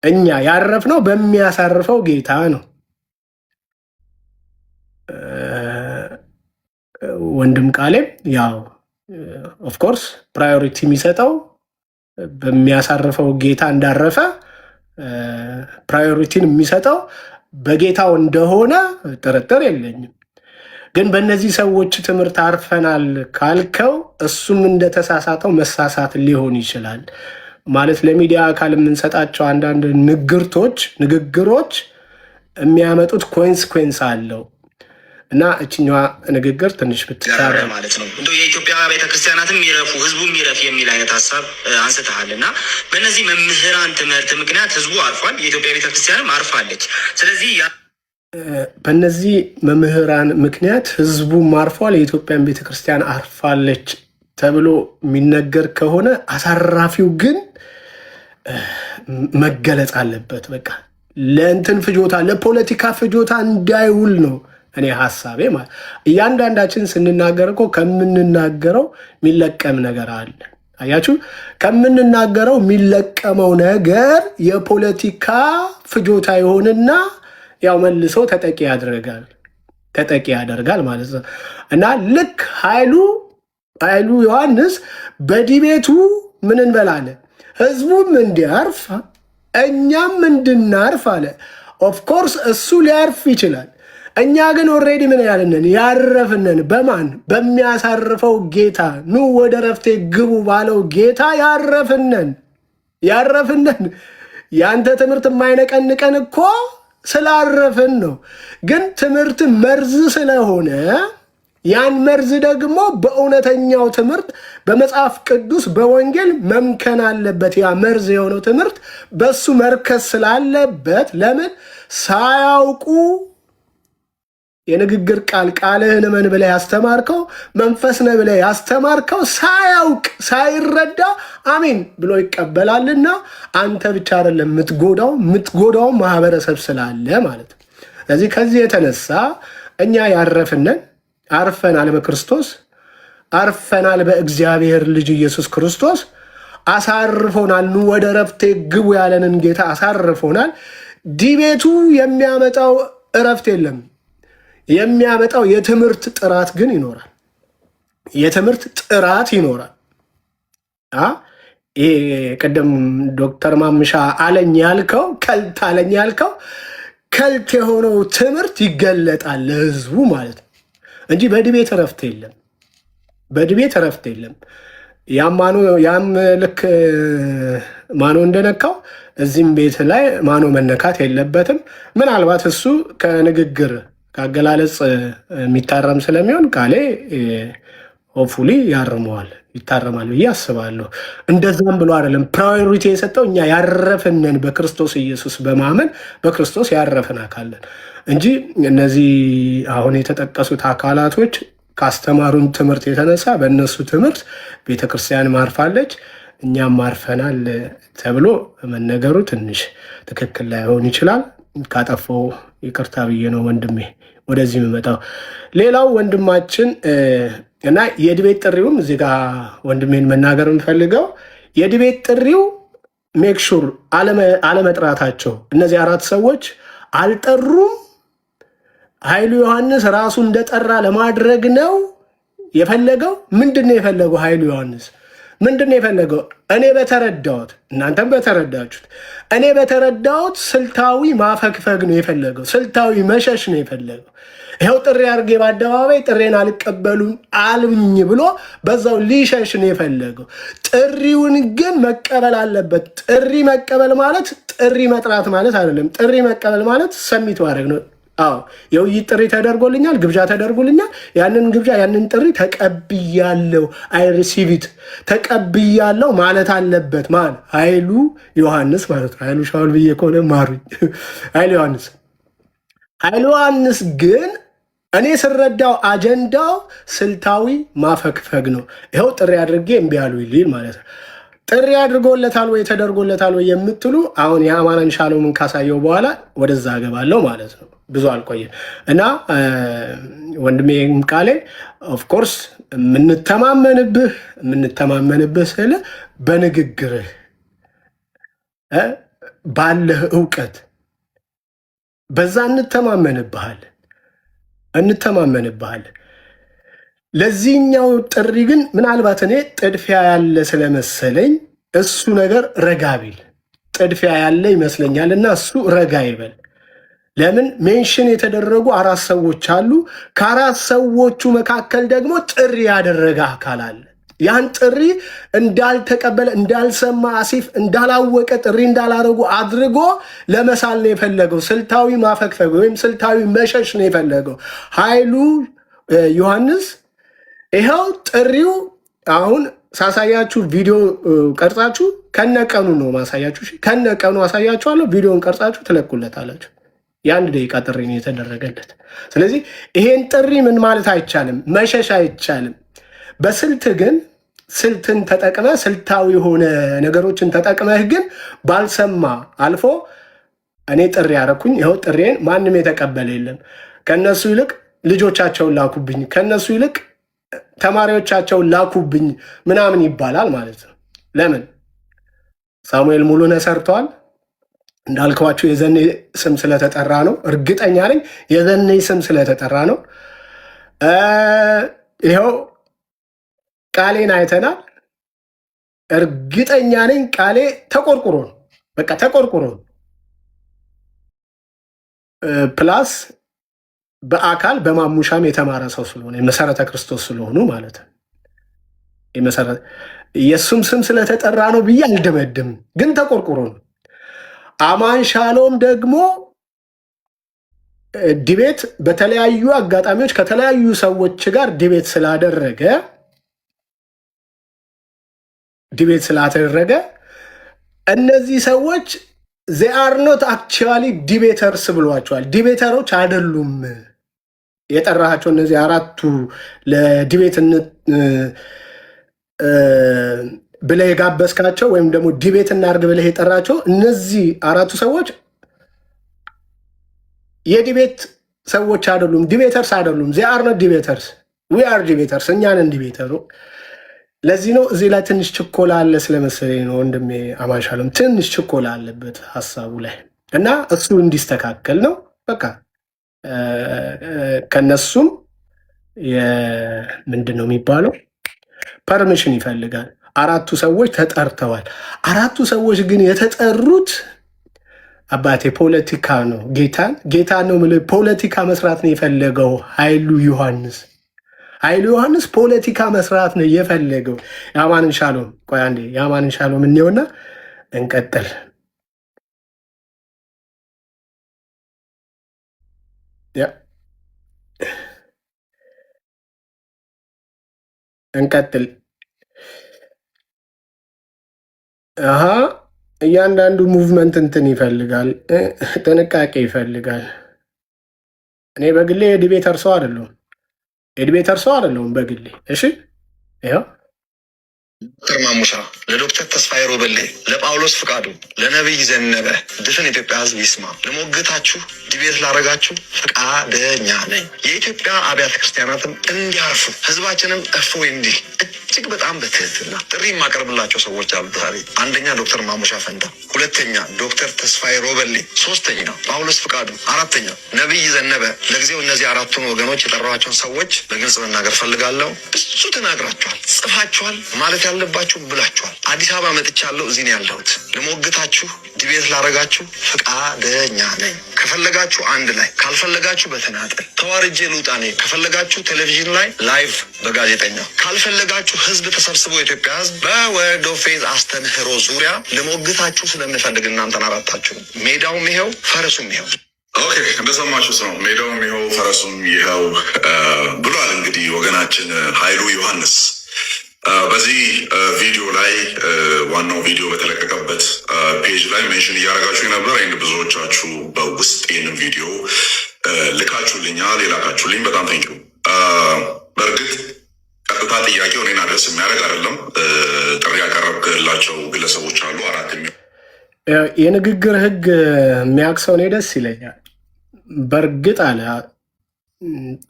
እኛ ያረፍነው በሚያሳርፈው ጌታ ነው። ወንድም ቃሌም ያው ኦፍኮርስ ፕራዮሪቲ የሚሰጠው በሚያሳርፈው ጌታ እንዳረፈ ፕራዮሪቲን የሚሰጠው በጌታው እንደሆነ ጥርጥር የለኝም። ግን በእነዚህ ሰዎች ትምህርት አርፈናል ካልከው እሱም እንደተሳሳተው መሳሳት ሊሆን ይችላል ማለት ለሚዲያ አካል የምንሰጣቸው አንዳንድ ንግግሮች የሚያመጡት ኮንስኮንስ አለው እና እችኛዋ ንግግር ትንሽ ብትታረ ማለት ነው እንደ የኢትዮጵያ ቤተክርስቲያናትም ይረፉ ህዝቡም ይረፍ የሚል አይነት ሀሳብ አንስተሃል እና በእነዚህ መምህራን ትምህርት ምክንያት ህዝቡ አርፏል፣ የኢትዮጵያ ቤተክርስቲያንም አርፋለች። ስለዚህ በእነዚህ መምህራን ምክንያት ህዝቡም አርፏል፣ የኢትዮጵያን ቤተክርስቲያን አርፋለች ተብሎ የሚነገር ከሆነ አሳራፊው ግን መገለጽ አለበት። በቃ ለእንትን ፍጆታ፣ ለፖለቲካ ፍጆታ እንዳይውል ነው እኔ ሀሳቤ ማለት። እያንዳንዳችን ስንናገር እኮ ከምንናገረው የሚለቀም ነገር አለ። አያችሁ፣ ከምንናገረው የሚለቀመው ነገር የፖለቲካ ፍጆታ ይሆንና ያው መልሶ ተጠቂ ያደርጋል ማለት ነው እና ልክ ኃይሉ ዮሐንስ በዲቤቱ ምን እንበላለን፣ ህዝቡም እንዲያርፍ እኛም እንድናርፍ አለ። ኦፍኮርስ እሱ ሊያርፍ ይችላል። እኛ ግን ኦልሬዲ ምን ያልነን ያረፍነን በማን በሚያሳርፈው ጌታ፣ ኑ ወደ ረፍቴ ግቡ ባለው ጌታ ያረፍነን። ያንተ ትምህርት የማይነቀንቀን እኮ ስላረፍን ነው። ግን ትምህርት መርዝ ስለሆነ ያን መርዝ ደግሞ በእውነተኛው ትምህርት በመጽሐፍ ቅዱስ በወንጌል መምከን አለበት። ያ መርዝ የሆነው ትምህርት በሱ መርከስ ስላለበት ለምን ሳያውቁ የንግግር ቃልህን እመን ብለህ ያስተማርከው መንፈስ ነህ ብለህ ያስተማርከው ሳያውቅ ሳይረዳ አሜን ብሎ ይቀበላልና አንተ ብቻ አይደለም የምትጎዳው ማህበረሰብ ስላለ ማለት ነው። ስለዚህ ከዚህ የተነሳ እኛ ያረፍነን አርፈናል፣ በክርስቶስ አርፈናል፣ በእግዚአብሔር ልጅ ኢየሱስ ክርስቶስ አሳርፎናል። ኑ ወደ ረፍቴ ግቡ ያለንን ጌታ አሳርፎናል። ዲቤቱ የሚያመጣው እረፍት የለም። የሚያመጣው የትምህርት ጥራት ግን ይኖራል። የትምህርት ጥራት ይኖራል። ይሄ ቅድም ዶክተር ማምሻ አለኝ ያልከው ከልት አለኝ ያልከው ከልት የሆነው ትምህርት ይገለጣል ለህዝቡ ማለት ነው እንጂ በድቤት እረፍት የለም። በድቤት እረፍት የለም። ያም ልክ ማኖ እንደነካው እዚህም ቤት ላይ ማኖ መነካት የለበትም። ምናልባት እሱ ከንግግር ከአገላለጽ የሚታረም ስለሚሆን ቃሌ ሆፕፉሊ ያርመዋል፣ ይታረማል ብዬ አስባለሁ። እንደዛም ብሎ አይደለም ፕራዮሪቲ የሰጠው እኛ ያረፍንን በክርስቶስ ኢየሱስ በማመን በክርስቶስ ያረፍን አካለን እንጂ እነዚህ አሁን የተጠቀሱት አካላቶች ካስተማሩን ትምህርት የተነሳ በእነሱ ትምህርት ቤተክርስቲያን ማርፋለች እኛም ማርፈናል ተብሎ መነገሩ ትንሽ ትክክል ላይሆን ይችላል። ካጠፋው ይቅርታ ብዬ ነው ወንድሜ ወደዚህ የምመጣው። ሌላው ወንድማችን እና የድቤት ጥሪውም እዚህ ጋር ወንድሜን መናገር የምፈልገው የድቤት ጥሪው ሜክሹር አለመጥራታቸው እነዚህ 4 ሰዎች አልጠሩም። ኃይሉ ዮሐንስ ራሱ እንደጠራ ለማድረግ ነው የፈለገው። ምንድን ነው የፈለገው? ኃይሉ ዮሐንስ ምንድን ነው የፈለገው? እኔ በተረዳሁት እናንተም በተረዳችሁት እኔ በተረዳሁት ስልታዊ ማፈግፈግ ነው የፈለገው። ስልታዊ መሸሽ ነው የፈለገው። ይኸው ጥሪ አድርጌ በአደባባይ ጥሬን አልቀበሉም አልኝ ብሎ በዛው ሊሸሽ ነው የፈለገው። ጥሪውን ግን መቀበል አለበት። ጥሪ መቀበል ማለት ጥሪ መጥራት ማለት አይደለም። ጥሪ መቀበል ማለት ሰሚት ማድረግ ነው። የውይይት ጥሪ ተደርጎልኛል፣ ግብዣ ተደርጎልኛል። ያንን ግብዣ ያንን ጥሪ ተቀብያለሁ፣ አይ ሪሲቪት ተቀብያለሁ ማለት አለበት። ማን? ኃይሉ ዮሐንስ ማለት ነው። ኃይሉ ሻውል ብዬ ከሆነ ማሩኝ። ኃይሉ ዮሐንስ ግን እኔ ስረዳው አጀንዳው ስልታዊ ማፈግፈግ ነው። ይኸው ጥሪ አድርጌ እምቢ አሉ ይል ማለት ነው። ጥሪ አድርጎለታል ወይ ተደርጎለታል ወይ የምትሉ አሁን የአማናን ሻሎምን ካሳየው በኋላ ወደዛ አገባለሁ ማለት ነው። ብዙ አልቆየም እና ወንድሜ ቃሌ ኦፍኮርስ የምንተማመንብህ ስለ በንግግርህ ባለህ እውቀት በዛ እንተማመንብሃለን። ለዚህኛው ጥሪ ግን ምናልባት እኔ ጥድፊያ ያለ ስለመሰለኝ እሱ ነገር ረጋ ቢል ጥድፊያ ያለ ይመስለኛል እና እሱ ረጋ ይበል። ለምን ሜንሽን የተደረጉ 4 ሰዎች አሉ። ከ4 ሰዎቹ መካከል ደግሞ ጥሪ ያደረገ አካል አለ። ያን ጥሪ እንዳልተቀበለ እንዳልሰማ አሲፍ እንዳላወቀ ጥሪ እንዳላረጉ አድርጎ ለመሳል ነው የፈለገው። ስልታዊ ማፈግፈግ ወይም ስልታዊ መሸሽ ነው የፈለገው ኃይሉ ዮሐንስ። ይኸው ጥሪው አሁን ሳሳያችሁ ቪዲዮ ቀርጻችሁ ከነቀኑ ነው ማሳያችሁ። ከነቀኑ አሳያችኋለሁ። ቪዲዮን ቀርጻችሁ ትለቁለታላችሁ። የ1 ደቂቃ ጥሪ ነው የተደረገለት። ስለዚህ ይሄን ጥሪ ምን ማለት አይቻልም፣ መሸሽ አይቻልም። በስልት ግን ስልትን ተጠቅመህ ስልታዊ የሆነ ነገሮችን ተጠቅመህ ግን ባልሰማ አልፎ እኔ ጥሪ ያረኩኝ ይኸው ጥሬን ማንም የተቀበለ የለም። ከነሱ ይልቅ ልጆቻቸውን ላኩብኝ፣ ከነሱ ይልቅ ተማሪዎቻቸውን ላኩብኝ ምናምን ይባላል ማለት ነው። ለምን? ሳሙኤል ሙሉነህ ሰርተዋል እንዳልከዋቸው የዘኔ ስም ስለተጠራ ነው። እርግጠኛ ነኝ የዘኔ ስም ስለተጠራ ነው። ይኸው ቃሌን አይተናል። እርግጠኛ ነኝ ቃሌ ተቆርቁሮ ነው፣ በቃ ተቆርቁሮ ነው። ፕላስ በአካል በማሙሻም የተማረ ሰው ስለሆነ የመሰረተ ክርስቶስ ስለሆኑ ማለት ነው። የእሱም ስም ስለተጠራ ነው ብዬ አልደመድም፣ ግን ተቆርቁሮ ነው። አማን ሻሎም ደግሞ ዲቤት በተለያዩ አጋጣሚዎች ከተለያዩ ሰዎች ጋር ዲቤት ስላደረገ እነዚህ ሰዎች they are not actually debaters ብሏቸዋል። ዲቤተሮች አይደሉም የጠራቸው እነዚህ አራቱ ለዲቤት ብለህ የጋበዝካቸው ወይም ደግሞ ዲቤት እናድርግ ብለህ የጠራቸው እነዚህ አራቱ ሰዎች የዲቤት ሰዎች አይደሉም፣ ዲቤተርስ አይደሉም። they are not debaters we are debaters እኛ ነን ዲቤተሩ። ለዚህ ነው እዚህ ላይ ትንሽ ችኮላ አለ ስለመሰለኝ ነው ወንድሜ አማንሻሎም ትንሽ ችኮላ አለበት ሀሳቡ ላይ እና እሱ እንዲስተካከል ነው። በቃ ከነሱም ምንድን ነው የሚባለው ፐርሚሽን ይፈልጋል። አራቱ ሰዎች ተጠርተዋል። አራቱ ሰዎች ግን የተጠሩት አባቴ ፖለቲካ ነው። ጌታን ነው የምልህ ፖለቲካ መስራት ነው የፈለገው ኃይሉ ዮሐንስ ፖለቲካ መስራት ነው የፈለገው። የአማንን ሻሎም ቆይ አንዴ የአማንን ሻሎም እንየውና እንቀጥል። እያንዳንዱ ሙቭመንት እንትን ይፈልጋል፣ ጥንቃቄ ይፈልጋል። እኔ በግሌ የዲቤተር ሰው አይደለሁም በግሌ። እሺ ይኸው ዶክተር ማሙሻ፣ ለዶክተር ተስፋዬ ሮበሌ፣ ለጳውሎስ ፍቃዱ፣ ለነቢይ ዘነበ ድፍን ኢትዮጵያ ሕዝብ ይስማ። ለሞግታችሁ ዲቤት ላረጋችሁ ፈቃደኛ ነኝ። የኢትዮጵያ አብያተ ክርስቲያናትም እንዲያርፉ ሕዝባችንም እፎይ እንዲል እጅግ በጣም በትህትና ጥሪ የማቀርብላቸው ሰዎች አሉ ዛሬ። አንደኛ ዶክተር ማሙሻ ፈንታ፣ ሁለተኛ ዶክተር ተስፋዬ ሮበሌ፣ ሶስተኛ ጳውሎስ ፍቃዱ፣ አራተኛ ነቢይ ዘነበ። ለጊዜው እነዚህ አራቱን ወገኖች የጠራኋቸውን ሰዎች በግልጽ መናገር ፈልጋለሁ። ብዙ ተናግራችኋል፣ ጽፋችኋል፣ ማለት ያለባችሁ ብላችኋል። አዲስ አበባ መጥቻለሁ፣ እዚህ ነው ያለሁት። ለሞግታችሁ ዲቤት ላረጋችሁ ፈቃደኛ ነኝ። ከፈለጋችሁ አንድ ላይ፣ ካልፈለጋችሁ በተናጠል ተዋርጄ ልውጣ ነኝ። ከፈለጋችሁ ቴሌቪዥን ላይ ላይቭ በጋዜጠኛ፣ ካልፈለጋችሁ ህዝብ ተሰብስቦ የኢትዮጵያ ህዝብ በወርድ ኦፍ ፌዝ አስተምህሮ ዙሪያ ለሞግታችሁ ስለምፈልግ እናንተን አራታችሁ ሜዳውም ይኸው ፈረሱም ይኸው። ኦኬ እንደሰማችሁት ነው። ሜዳውም ይኸው ፈረሱም ይኸው ብሏል። እንግዲህ ወገናችን ኃይሉ ዮሐንስ በዚህ ቪዲዮ ላይ ዋናው ቪዲዮ በተለቀቀበት ፔጅ ላይ ሜንሽን እያደረጋችሁ ነበር። ይህን ብዙዎቻችሁ በውስጥ ይህንን ቪዲዮ ልካችሁልኛል፣ የላካችሁልኝ በጣም ቴንኪው። በእርግጥ ቀጥታ ጥያቄው እኔን አድረስ የሚያደርግ አይደለም። ጥሪ ያቀረብክላቸው ግለሰቦች አሉ አራት የንግግር ህግ የሚያቅሰው እኔ ደስ ይለኛል። በእርግጥ አለ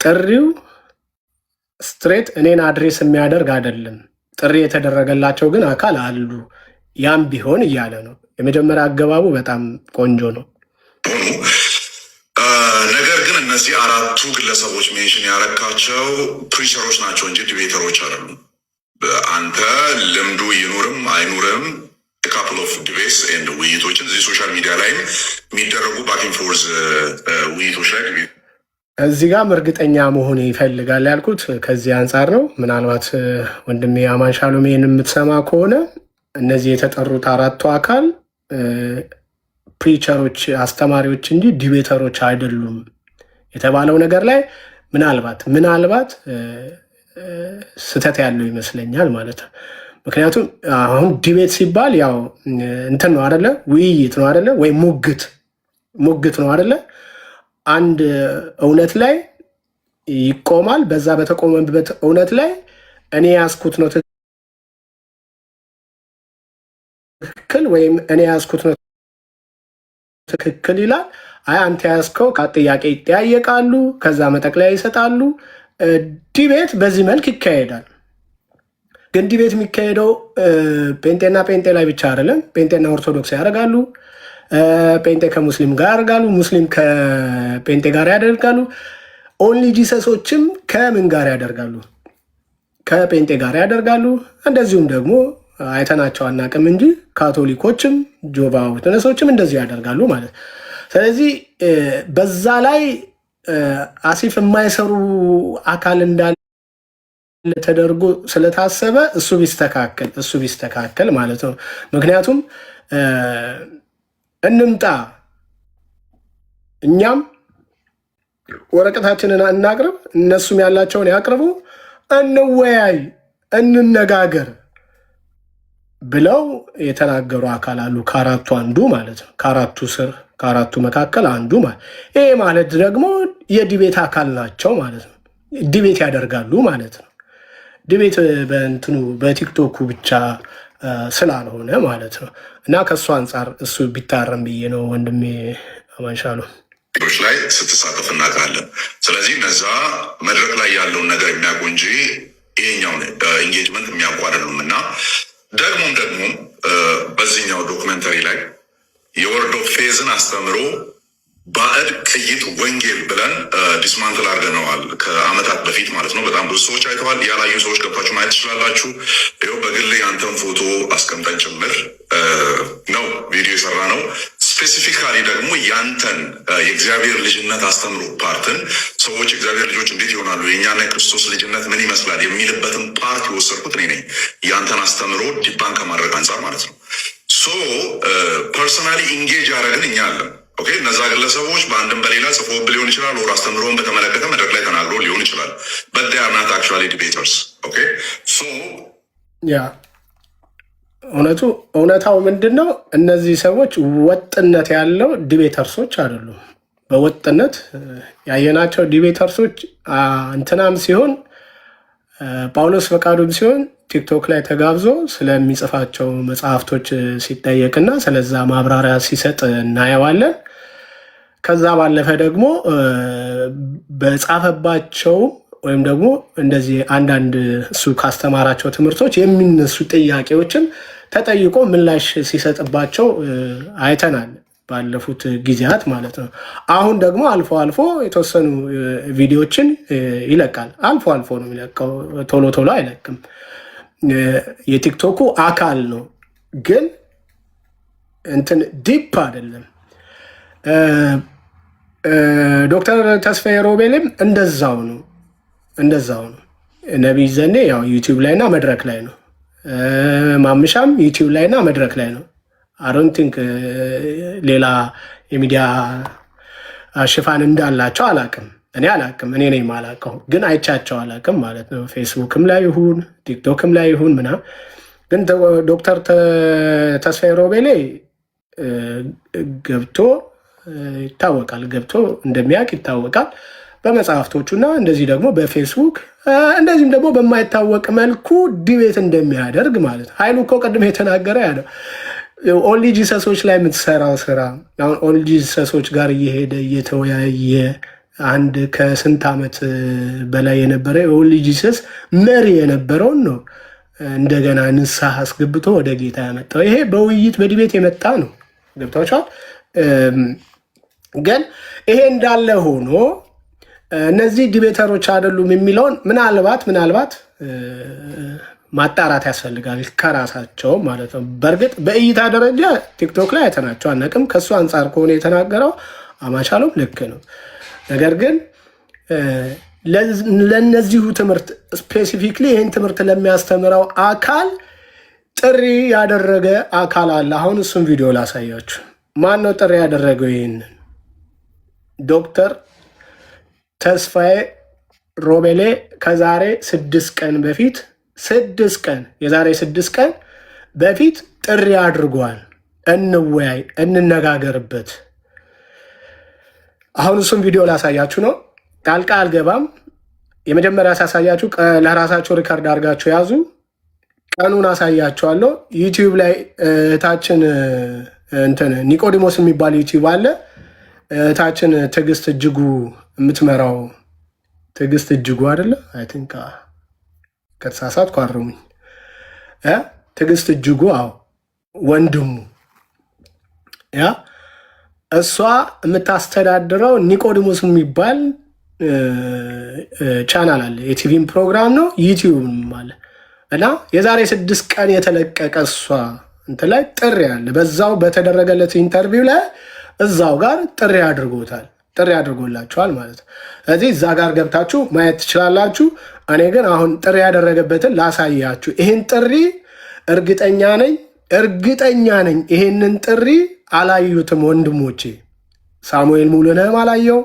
ጥሪው ስትሬት እኔን አድሬስ የሚያደርግ አይደለም። ጥሪ የተደረገላቸው ግን አካል አሉ። ያም ቢሆን እያለ ነው። የመጀመሪያ አገባቡ በጣም ቆንጆ ነው። ነገር ግን እነዚህ አራቱ ግለሰቦች ሜንሽን ያረካቸው ፕሪቸሮች ናቸው እንጂ ዲቤተሮች አይደሉም። አንተ ልምዱ ይኑርም አይኑርም ካፕል ኦፍ ዲቤትስ ኤንድ ውይይቶችን እዚህ ሶሻል ሚዲያ ላይ የሚደረጉ ባኪንግ ፎርዝ ውይይቶች ላይ እዚህ ጋም እርግጠኛ መሆን ይፈልጋል ያልኩት ከዚህ አንጻር ነው። ምናልባት ወንድሜ አማን ሻሎም ይህን የምትሰማ ከሆነ እነዚህ የተጠሩት አራቱ አካል ፕሪቸሮች፣ አስተማሪዎች እንጂ ዲቤተሮች አይደሉም የተባለው ነገር ላይ ምናልባት ስህተት ያለው ይመስለኛል ማለት ነው። ምክንያቱም አሁን ዲቤት ሲባል ያው እንትን ነው አደለ? ውይይት ነው አደለ? ወይ ሙግት ነው አደለ? አንድ እውነት ላይ ይቆማል። በዛ በተቆመበት እውነት ላይ እኔ ያስኩት ነው ትክክል ወይም እኔ ያስኩት ነው ትክክል ይላል። አይ አንተ ያስከው ጥያቄ ይጠያየቃሉ፣ ከዛ መጠቅለያ ይሰጣሉ። ዲቤት በዚህ መልክ ይካሄዳል። ግን ዲቤት የሚካሄደው ጴንጤና ጴንጤ ላይ ብቻ አይደለም። ጴንጤና ኦርቶዶክስ ያደርጋሉ፣ ጴንጤ ከሙስሊም ጋር ያደርጋሉ፣ ሙስሊም ከጴንጤ ጋር ያደርጋሉ። ኦንሊ ጂሰሶችም ከምን ጋር ያደርጋሉ? ከጴንጤ ጋር ያደርጋሉ። እንደዚሁም ደግሞ አይተናቸው አናቅም እንጂ ካቶሊኮችም ጆቫ ዊትነሶችም እንደዚህ ያደርጋሉ ማለት። ስለዚህ በዛ ላይ አሲፍ የማይሰሩ አካል እንዳለ ተደርጎ ስለታሰበ እሱ ቢስተካከል ማለት ነው። ምክንያቱም እንምጣ እኛም ወረቀታችንን እናቅርብ፣ እነሱም ያላቸውን ያቅርቡ፣ እንወያይ፣ እንነጋገር ብለው የተናገሩ አካል አሉ። ከአራቱ አንዱ ማለት ነው። ከአራቱ መካከል አንዱ ማለት ይሄ ማለት ደግሞ የዲቤት አካል ናቸው ማለት ነው። ዲቤት ያደርጋሉ ማለት ነው። ዲቤት በእንትኑ በቲክቶኩ ብቻ ስላልሆነ ማለት ነው። እና ከእሱ አንጻር እሱ ቢታረም ብዬ ነው ወንድሜ አማንሻሉ ላይ ስትሳተፍ እናውቃለን። ስለዚህ እነዛ መድረክ ላይ ያለውን ነገር የሚያውቁ እንጂ ይሄኛውን ኢንጌጅመንት የሚያውቁ አይደሉም። እና ደግሞም በዚህኛው ዶክመንተሪ ላይ የወርድ ኦፍ ፌዝን አስተምሮ ባዕድ ቅይጥ ወንጌል ብለን ዲስማንትል አድርገነዋል ከአመታት በፊት ማለት ነው። በጣም ብዙ ሰዎች አይተዋል። ያላዩ ሰዎች ገብታችሁ ማየት ትችላላችሁ። ይኸው በግል ያንተን ፎቶ አስቀምጠን ጭምር ነው ቪዲዮ የሰራ ነው። ስፔሲፊካሊ ደግሞ ያንተን የእግዚአብሔር ልጅነት አስተምሮ ፓርትን ሰዎች እግዚአብሔር ልጆች እንዴት ይሆናሉ፣ የእኛና የክርስቶስ ልጅነት ምን ይመስላል የሚልበትን ፓርት የወሰድኩት እኔ ነኝ። ያንተን አስተምሮ ዲባን ከማድረግ አንጻር ማለት ነው። ሶ ፐርሰናሊ ኢንጌጅ ያደረግን እኛ አለን። ኦኬ፣ እነዛ ግለሰቦች በአንድም በሌላ ጽፎብ ሊሆን ይችላል፣ ወር አስተምሮን በተመለከተ መድረክ ላይ ተናግሮ ሊሆን ይችላል። but they are not actually debaters. ኦኬ ሶ ያ እውነታው ምንድን ነው? እነዚህ ሰዎች ወጥነት ያለው ዲቤተርሶች አይደሉም። በወጥነት ያየናቸው ዲቤተርሶች እንትናም ሲሆን ጳውሎስ ፈቃዱም ሲሆን ቲክቶክ ላይ ተጋብዞ ስለሚጽፋቸው መጽሐፍቶች ሲጠየቅና ስለዛ ማብራሪያ ሲሰጥ እናየዋለን። ከዛ ባለፈ ደግሞ በጻፈባቸው ወይም ደግሞ እንደዚህ አንዳንድ እሱ ካስተማራቸው ትምህርቶች የሚነሱ ጥያቄዎችን ተጠይቆ ምላሽ ሲሰጥባቸው አይተናል ባለፉት ጊዜያት ማለት ነው። አሁን ደግሞ አልፎ አልፎ የተወሰኑ ቪዲዮችን ይለቃል። አልፎ አልፎ ነው የሚለቀው፣ ቶሎ ቶሎ አይለቅም። የቲክቶኩ አካል ነው፣ ግን እንትን ዲፕ አይደለም። ዶክተር ተስፋዬ ሮቤልም እንደዛው ነው። ነቢይ ዘኔ ያው ዩቲዩብ ላይና መድረክ ላይ ነው። ማምሻም ዩቲዩብ ላይና መድረክ ላይ ነው። አሮን ቲንክ ሌላ የሚዲያ ሽፋን እንዳላቸው አላቅም። እኔ ነኝ የማላውቀው፣ ግን አይቻቸው አላቅም ማለት ነው። ፌስቡክም ላይ ይሁን ቲክቶክም ላይ ይሁን ምናምን። ግን ዶክተር ተስፋዬ ሮቤሌ ገብቶ ይታወቃል፣ ገብቶ እንደሚያውቅ ይታወቃል በመጽሐፍቶቹና እንደዚህ ደግሞ በፌስቡክ እንደዚህም ደግሞ በማይታወቅ መልኩ ዲቤት እንደሚያደርግ ማለት ነው። ኃይሉ እኮ ቅድም የተናገረ ያለው ኦንሊ ጂሰሶች ላይ የምትሰራው ስራ አሁን ኦንሊ ጂሰሶች ጋር እየሄደ እየተወያየ አንድ ከስንት ዓመት በላይ የነበረ የኦንሊ ጂሰስ መሪ የነበረውን ነው እንደገና ንስሐ አስገብቶ ወደ ጌታ ያመጣው። ይሄ በውይይት በዲቤት የመጣ ነው። ገብታችኋል። ግን ይሄ እንዳለ ሆኖ እነዚህ ዲቤተሮች አይደሉም የሚለውን ምናልባት ማጣራት ያስፈልጋል ከራሳቸው ማለት ነው። በእርግጥ በእይታ ደረጃ ቲክቶክ ላይ አይተናቸው አናውቅም። ከእሱ አንጻር ከሆነ የተናገረው አማቻሎም ልክ ነው። ነገር ግን ለነዚሁ ትምህርት ስፔሲፊክሊ ይህን ትምህርት ለሚያስተምረው አካል ጥሪ ያደረገ አካል አለ። አሁን እሱም ቪዲዮ ላሳያችሁ። ማን ነው ጥሪ ያደረገው? ይህንን ዶክተር ተስፋዬ ሮቤሌ ከዛሬ 6 ቀን በፊት የዛሬ 6 ቀን በፊት ጥሪ አድርጓል። እንወያይ፣ እንነጋገርበት። አሁን እሱም ቪዲዮ ላሳያችሁ ነው። ጣልቃ አልገባም። የመጀመሪያ ሳሳያችሁ ለራሳችሁ ሪካርድ አድርጋችሁ ያዙ። ቀኑን አሳያችኋለሁ። ዩቲዩብ ላይ እህታችን ኒቆዲሞስ የሚባል ዩቲዩብ አለ። እህታችን ትዕግስት እጅጉ የምትመራው ትዕግስት እጅጉ አይደለ? አይ ቲንክ ከተሳሳትኩ አርሙኝ። ትዕግስት እጅጉ ወንድሙ እሷ የምታስተዳድረው ኒቆዲሞስ የሚባል ቻናል አለ። የቲቪም ፕሮግራም ነው፣ ዩቲዩብም አለ እና የዛሬ 6 ቀን የተለቀቀ እሷ እንትን ላይ ጥሪ አለ። በዛው በተደረገለት ኢንተርቪው ላይ እዛው ጋር ጥሪ አድርጎላችኋል ማለት ነው። ስለዚህ እዛ ጋር ገብታችሁ ማየት ትችላላችሁ። እኔ ግን አሁን ጥሪ ያደረገበትን ላሳያችሁ። ይህን ጥሪ እርግጠኛ ነኝ ይሄንን ጥሪ አላዩትም ወንድሞቼ። ሳሙኤል ሙሉነህም አላየው፣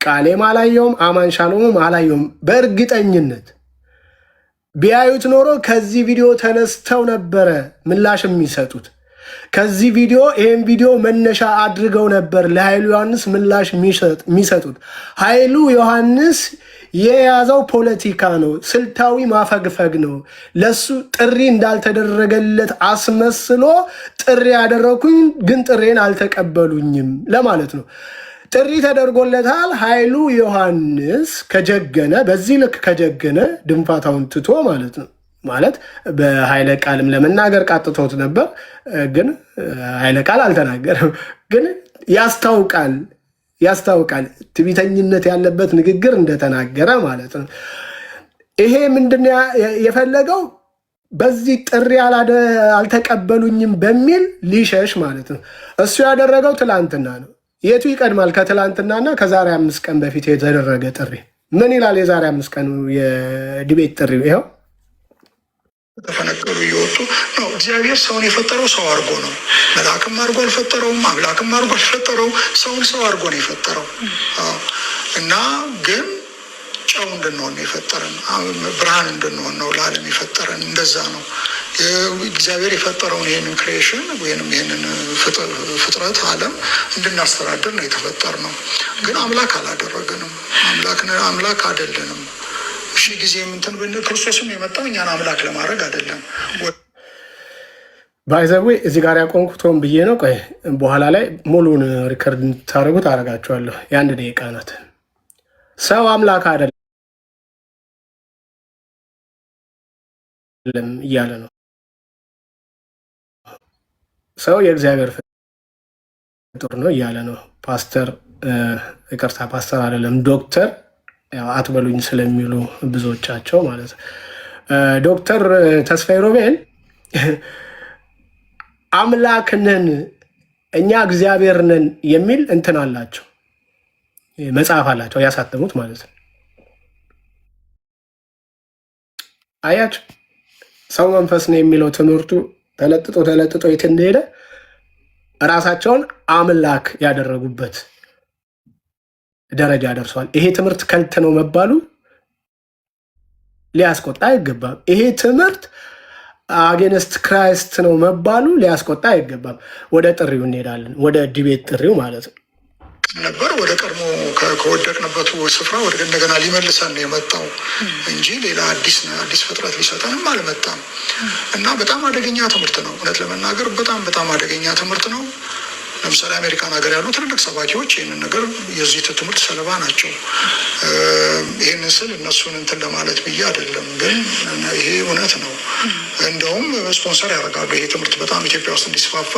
ቃሌም አላየውም፣ አማን ሻሎምም አላየውም። በእርግጠኝነት ቢያዩት ኖሮ ከዚህ ቪዲዮ ተነስተው ነበረ ምላሽ የሚሰጡት። ከዚህ ቪዲዮ ይህን ቪዲዮ መነሻ አድርገው ነበር ለኃይሉ ዮሐንስ ምላሽ የሚሰጡት። ኃይሉ ዮሐንስ የያዘው ፖለቲካ ነው፣ ስልታዊ ማፈግፈግ ነው። ለሱ ጥሪ እንዳልተደረገለት አስመስሎ ጥሪ ያደረኩኝ ግን ጥሬን አልተቀበሉኝም ለማለት ነው። ጥሪ ተደርጎለታል። ኃይሉ ዮሐንስ ከጀገነ፣ በዚህ ልክ ከጀገነ ድንፋታውን ትቶ ማለት ነው። ማለት በኃይለ ቃልም ለመናገር ቃጥቶት ነበር፣ ግን ኃይለ ቃል አልተናገረም። ግን ያስታውቃል ትዕቢተኝነት ያለበት ንግግር እንደተናገረ ማለት ነው። ይሄ ምንድን የፈለገው በዚህ ጥሪ አልተቀበሉኝም በሚል ሊሸሽ ማለት ነው። እሱ ያደረገው ትላንትና ነው። የቱ ይቀድማል? ከትላንትናና ከዛሬ 5 ቀን በፊት የተደረገ ጥሪ ምን ይላል? የዛሬ 5 ቀን የዲቤት ጥሪ ይኸው ተፈነቀሉ እየወጡ ነው። እግዚአብሔር ሰውን የፈጠረው ሰው አድርጎ ነው። መልአክም አድርጎ አልፈጠረውም፣ አምላክም አድርጎ አልፈጠረው። ሰውን ሰው አድርጎ ነው የፈጠረው እና ግን ጨው እንድንሆን የፈጠረን ብርሃን እንድንሆን ነው ለዓለም የፈጠረን። እንደዛ ነው እግዚአብሔር የፈጠረውን ይህንን ክሬሽን ወይም ይህንን ፍጥረት ዓለም እንድናስተዳድር ነው የተፈጠር ነው። ግን አምላክ አላደረገንም። አምላክ አይደለንም። እሺ ጊዜ የምንትን ብንል ክርስቶስም የመጣው እኛን አምላክ ለማድረግ አይደለም። ባይዘዌ እዚህ ጋር ያቆንኩት ሆን ብዬ ነው። ቆይ በኋላ ላይ ሙሉን ሪከርድ እንድታደርጉት አደርጋችኋለሁ። የ1 ደቂቃ ናት። ሰው አምላክ አይደለም እያለ ነው። ሰው የእግዚአብሔር ፍጡር ነው እያለ ነው። ፓስተር ይቅርታ፣ ፓስተር አይደለም ዶክተር አትበሉኝ ስለሚሉ ብዙዎቻቸው ማለት ነው። ዶክተር ተስፋዬ ሮቤል አምላክ ነን እኛ እግዚአብሔር ነን የሚል እንትን አላቸው፣ መጽሐፍ አላቸው ያሳተሙት ማለት ነው። አያቸው ሰው መንፈስ ነው የሚለው ትምህርቱ ተለጥጦ የት እንደሄደ እራሳቸውን አምላክ ያደረጉበት ደረጃ ደርሷል። ይሄ ትምህርት ከልት ነው መባሉ ሊያስቆጣ አይገባም። ይሄ ትምህርት አጌንስት ክራይስት ነው መባሉ ሊያስቆጣ አይገባም። ወደ ጥሪው እንሄዳለን፣ ወደ ዲቤት ጥሪው ማለት ነው ነበር። ወደ ቀድሞ ከወደቅንበት ስፍራ ወደ እንደገና ሊመልሰን ነው የመጣው እንጂ ሌላ አዲስ ፍጥረት ሊሰጠንም አልመጣም። እና በጣም አደገኛ ትምህርት ነው። እውነት ለመናገር በጣም አደገኛ ትምህርት ነው። ለምሳሌ አሜሪካን ሀገር ያሉ ትልልቅ ሰባኪዎች ይህንን ነገር የዚህ ትምህርት ሰለባ ናቸው። ይህንን ስል እነሱን እንትን ለማለት ብዬ አይደለም፣ ግን ይሄ እውነት ነው። እንደውም ስፖንሰር ያደርጋሉ ይሄ ትምህርት በጣም ኢትዮጵያ ውስጥ እንዲስፋፋ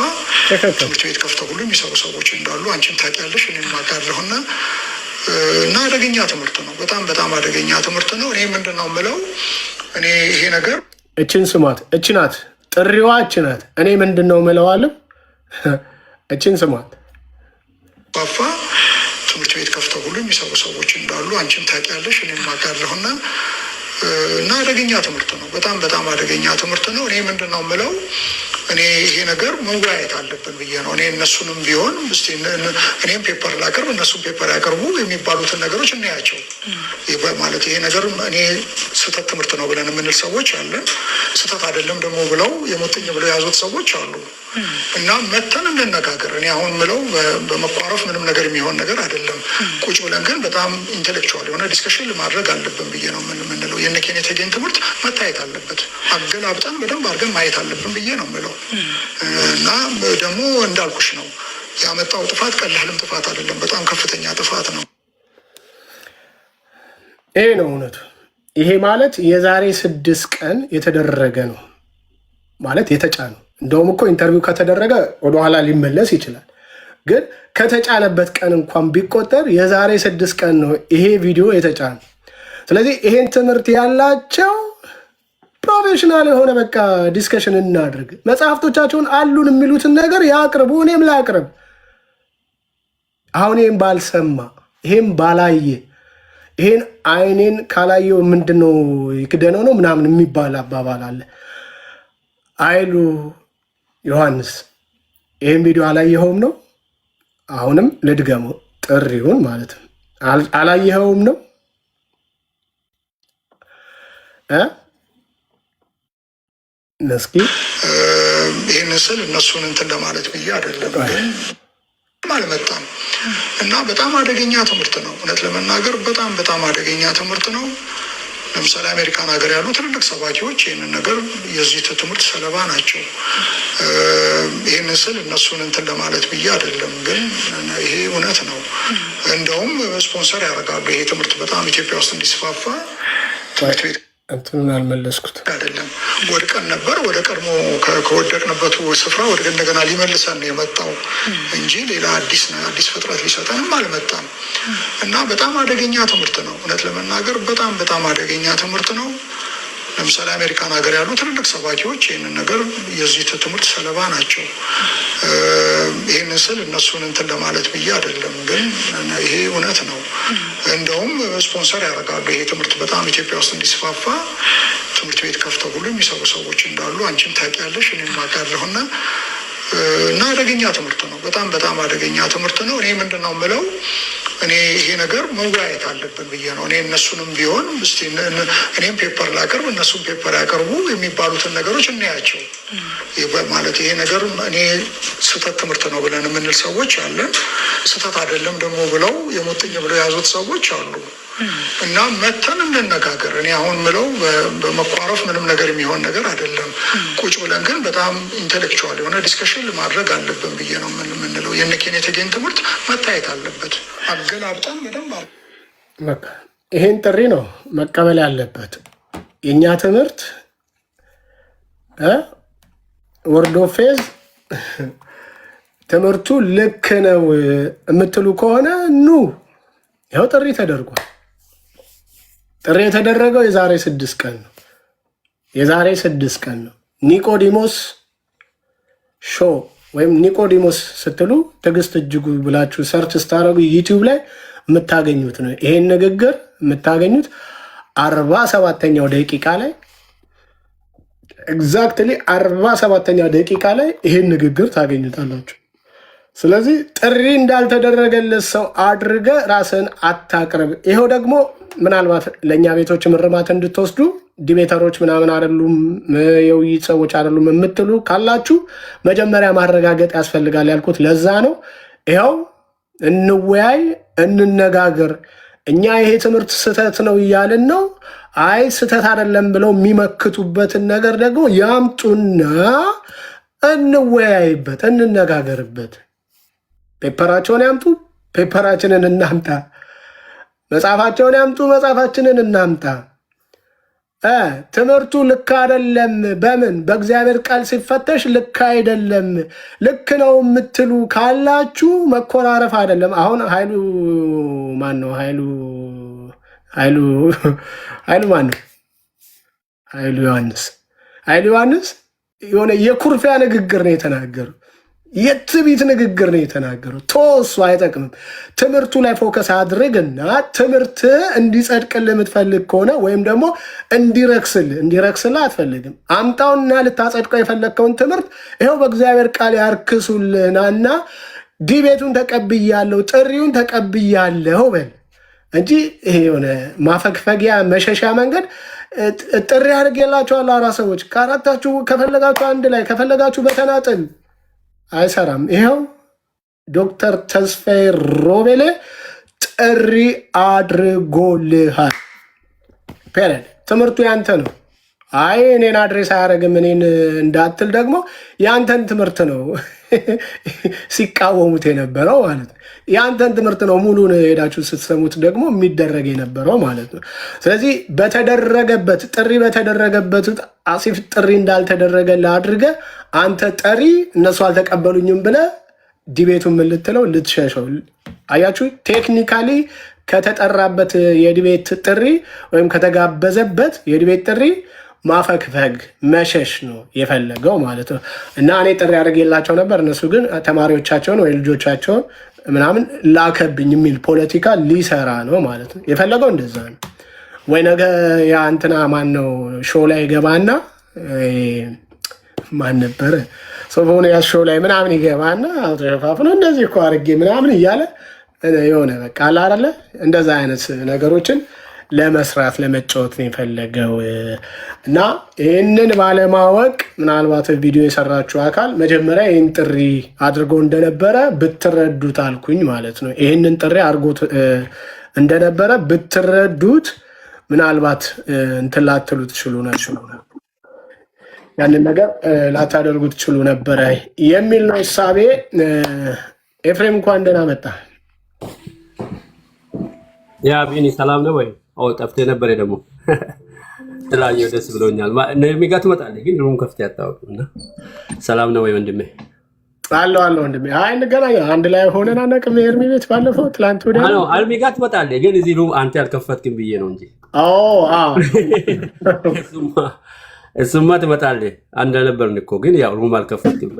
ትምህርት ቤት ከፍተው ሁሉ የሚሰሩ ሰዎች እንዳሉ አንቺም ታውቂያለሽ፣ እኔም አውቃለሁ። እና አደገኛ ትምህርት ነው። በጣም አደገኛ ትምህርት ነው። እኔ ምንድን ነው የምለው ይሄ ነገር እችን ስሟት፣ እች ናት ጥሪዋ፣ እች ናት። እኔ ምንድን ነው የምለዋለሁ እችን ስሟት። ፋፋ ትምህርት ቤት ከፍተው ሁሉ የሚሰሩ ሰዎች እንዳሉ አንቺም ታውቂያለሽ፣ እኔም አውቃለሁ። እና አደገኛ ትምህርት ነው። በጣም አደገኛ ትምህርት ነው። እኔ ምንድን ነው የምለው ይሄ ነገር መወያየት አለብን ብዬ ነው። እነሱንም ቢሆን እኔም ፔፐር ላቅርብ እነሱም ፔፐር ያቅርቡ የሚባሉትን ነገሮች እናያቸው። ማለት ይሄ ነገር ስህተት ትምህርት ነው ብለን የምንል ሰዎች አለን። ስህተት አይደለም ደግሞ ብለው የሞጥኝ ብለው የያዙት ሰዎች አሉ። እና መተን እንነጋገር። እኔ አሁን ምለው በመቋረፍ ምንም ነገር የሚሆን ነገር አይደለም። ቁጭ ብለን ግን በጣም ኢንቴሌክቹዋል የሆነ ዲስከሽን ማድረግ አለብን ብዬ ነው የምንለው። የነ ኬኔት ሄጌን ትምህርት መታየት አለበት፣ አገላብጠን በደንብ አድርገን ማየት አለብን ብዬ ነው የምለው። እና ደግሞ እንዳልኩሽ ነው ያመጣው ጥፋት ቀላልም ጥፋት አይደለም፣ በጣም ከፍተኛ ጥፋት ነው። ይሄ ነው እውነቱ። ይሄ ማለት የዛሬ 6 ቀን የተደረገ ነው ማለት የተጫነው። እንደውም እኮ ኢንተርቪው ከተደረገ ወደኋላ ሊመለስ ይችላል፣ ግን ከተጫነበት ቀን እንኳን ቢቆጠር የዛሬ 6 ቀን ነው ይሄ ቪዲዮ የተጫነው። ስለዚህ ይሄን ትምህርት ያላቸው ፕሮፌሽናል የሆነ በቃ ዲስከሽን እናድርግ፣ መጽሐፍቶቻቸውን አሉን የሚሉትን ነገር ያቅርቡ፣ እኔም ላቅርብ። አሁን ይህም ባልሰማ ይሄም ባላየ ይሄን አይኔን ካላየው ምንድነው ይክደነው ነው ምናምን የሚባል አባባል አለ። ኃይሉ ዮሐንስ ይህን ቪዲዮ አላየኸውም ነው? አሁንም ልድገመው ጥሪውን ማለት ነው። አላየኸውም ነው እስኪ ይህን ስል እነሱን እንትን ለማለት ብዬ አይደለም፣ ግን አልመጣም እና በጣም አደገኛ ትምህርት ነው። እውነት ለመናገር በጣም በጣም አደገኛ ትምህርት ነው። ለምሳሌ አሜሪካን ሀገር ያሉ ትልልቅ ሰባኪዎች ይህንን ነገር የዚህ ትምህርት ሰለባ ናቸው። ይህን ስል እነሱን እንትን ለማለት ብዬ አይደለም፣ ግን ይሄ እውነት ነው። እንደውም ስፖንሰር ያደርጋሉ ይሄ ትምህርት በጣም ኢትዮጵያ ውስጥ እንዲስፋፋ ትምህርት ቤት እንትኑን አልመለስኩት አይደለም። ወድቀን ነበር። ወደ ቀድሞ ከወደቅንበት ስፍራ ወደ እንደገና ሊመልሰን የመጣው እንጂ ሌላ አዲስ ፍጥረት ሊሰጠንም አልመጣም እና በጣም አደገኛ ትምህርት ነው። እውነት ለመናገር በጣም በጣም አደገኛ ትምህርት ነው። ለምሳሌ አሜሪካን ሀገር ያሉ ትልልቅ ሰባኪዎች ይህንን ነገር የዚህ ትምህርት ሰለባ ናቸው። ይህን ስል እነሱን እንትን ለማለት ብዬ አይደለም፣ ግን ይሄ እውነት ነው። እንደውም ስፖንሰር ያደርጋሉ ይሄ ትምህርት በጣም ኢትዮጵያ ውስጥ እንዲስፋፋ ትምህርት ቤት ከፍተው ሁሉ የሚሰሩ ሰዎች እንዳሉ አንቺም ታውቂያለሽ፣ እኔም አውቃለሁ። እና አደገኛ ትምህርት ነው። በጣም በጣም አደገኛ ትምህርት ነው። እኔ ምንድን ነው የምለው እኔ ይሄ ነገር መወያየት አለብን ብዬ ነው። እኔ እነሱንም ቢሆን እስኪ እኔም ፔፐር ላቅርብ እነሱም ፔፐር ያቀርቡ የሚባሉትን ነገሮች እናያቸው። ማለት ይሄ ነገር እኔ ስህተት ትምህርት ነው ብለን የምንል ሰዎች አለን። ስህተት አይደለም ደግሞ ብለው የሙጥኝ ብለው የያዙት ሰዎች አሉ። እና መተን እንነጋገር። እኔ አሁን ምለው በመኳረፍ ምንም ነገር የሚሆን ነገር አይደለም። ቁጭ ብለን ግን በጣም ኢንቴሌክቹዋል የሆነ ዲስከሽን ማድረግ አለብን ብዬ ነው የምንለው። የነ ኬኔት ጌን ትምህርት መታየት አለበት። አገላብጠን በደንብ ይሄን ጥሪ ነው መቀበል ያለበት የእኛ ትምህርት ወርድ ኦፍ ፌዝ ትምህርቱ ልክ ነው የምትሉ ከሆነ ኑ። ይኸው ጥሪ ተደርጓል። ጥሪ የተደረገው የዛሬ 6 ቀን ነው። የዛሬ 6 ቀን ነው። ኒቆዲሞስ ሾው ወይም ኒቆዲሞስ ስትሉ ትዕግስት እጅጉ ብላችሁ ሰርች ስታደርጉ ዩቲዩብ ላይ የምታገኙት ነው። ይሄን ንግግር የምታገኙት 47ኛው ደቂቃ ላይ ኤግዛክትሊ 47ኛው ደቂቃ ላይ ይሄን ንግግር ታገኙታላችሁ። ስለዚህ ጥሪ እንዳልተደረገለት ሰው አድርገ ራስን አታቅርብ። ይሄው ደግሞ ምናልባት ለእኛ ቤቶች ምርማት እንድትወስዱ ዲቤተሮች ምናምን አይደሉም፣ የውይይት ሰዎች አይደሉም የምትሉ ካላችሁ መጀመሪያ ማረጋገጥ ያስፈልጋል ያልኩት ለዛ ነው። ይኸው እንወያይ፣ እንነጋገር። እኛ ይሄ ትምህርት ስህተት ነው እያልን ነው። አይ ስህተት አይደለም ብለው የሚመክቱበትን ነገር ደግሞ ያምጡና እንወያይበት፣ እንነጋገርበት። ፔፐራቸውን ያምጡ፣ ፔፐራችንን እናምጣ። መጽሐፋቸውን ያምጡ፣ መጽሐፋችንን እናምጣ። ትምህርቱ ልክ አይደለም፣ በምን በእግዚአብሔር ቃል ሲፈተሽ ልክ አይደለም፣ ልክ ነው የምትሉ ካላችሁ መኮራረፍ አይደለም። አሁን ኃይሉ ማን ነው? ኃይሉ ማን ነው? ኃይሉ ዮሐንስ የሆነ የኩርፊያ ንግግር ነው የተናገሩ። የትቢት ንግግር ነው የተናገረው። ተወሱ፣ አይጠቅምም። ትምህርቱ ላይ ፎከስ አድርግና ትምህርት እንዲጸድቅልህ የምትፈልግ ከሆነ ወይም ደግሞ እንዲረክስልህ አትፈልግም፣ አምጣውና ልታጸድቀው የፈለግከውን ትምህርት ይኸው በእግዚአብሔር ቃል ያርክሱልናና ዲቤቱን ተቀብያለሁ፣ ጥሪውን ተቀብያለሁ በል እንጂ ይሄ የሆነ ማፈግፈጊያ መሸሻ መንገድ ጥሪ አድርጌላችኋለሁ። 4 ሰዎች ከአራታችሁ ከፈለጋችሁ አንድ ላይ ከፈለጋችሁ በተናጥል አይሰራም። ይኸው ዶክተር ተስፋዬ ሮቤሌ ጥሪ አድርጎልሃል። ፔሬድ። ትምህርቱ ያንተ ነው። አይ እኔን አድሬስ አያደርግም እኔን እንዳትል ደግሞ የአንተን ትምህርት ነው ሲቃወሙት የነበረው ማለት ነው። የአንተን ትምህርት ነው ሙሉን ሄዳችሁ ስትሰሙት ደግሞ የሚደረግ የነበረው ማለት ነው። ስለዚህ በተደረገበት አሲፍ ጥሪ እንዳልተደረገልህ አድርገህ አንተ ጠሪ እነሱ አልተቀበሉኝም ብለህ ዲቤቱን ምን ልትለው ልትሸሸው። አያችሁ፣ ቴክኒካሊ ከተጠራበት የዲቤት ጥሪ ወይም ከተጋበዘበት የዲቤት ጥሪ ማፈግፈግ መሸሽ ነው የፈለገው ማለት ነው። እና እኔ ጥሪ አድርጌላቸው ነበር፣ እነሱ ግን ተማሪዎቻቸውን ወይ ልጆቻቸውን ምናምን ላከብኝ የሚል ፖለቲካ ሊሰራ ነው ማለት ነው የፈለገው። እንደዛ ነው ወይ ነገ የአንትና ማን ነው ሾው ላይ ገባና ማን ነበረ ሶፎንያስ ሾው ላይ ምናምን ይገባና ተሸፋፍኖ እንደዚህ እኮ አድርጌ ምናምን እያለ የሆነ በቃ አለ አይደለ እንደዛ አይነት ነገሮችን ለመስራት ለመጫወት ነው የፈለገው እና ይህንን ባለማወቅ ምናልባት ቪዲዮ የሰራችው አካል መጀመሪያ ይህን ጥሪ አድርጎ እንደነበረ ብትረዱት አልኩኝ ማለት ነው። ይህንን ጥሪ አድርጎት እንደነበረ ብትረዱት ምናልባት እንትን ላትሉ ትችሉ ነው ያንን ነገር ላታደርጉ ትችሉ ነበረ የሚል ነው እሳቤ። ኤፍሬም እንኳን ደህና መጣ። ያ ቢኒ ሰላም ነው ወይ? ጠፍተህ ነበር ደግሞ ስላየሁ ደስ ብሎኛል። ኤርሚ ጋር ትመጣለህ ግን ሩም ከፍተህ አታውቅም እና ሰላም ነው ወይ ወንድሜ? አለው ወንድሜ። አይ እንገናኝ አንድ ላይ ሆነን አናውቅም። ኤርሚ ቤት ባለፈው ትላንት ወዲያ ነው ኤርሚ ጋር ትመጣለህ ግን እዚህ ሩም አንተ ያልከፈትክም ብዬ ነው እንጂ እሱማ ትመጣለህ። አንድ ነበርን እኮ ግን ያው ሩም አልከፈትክም።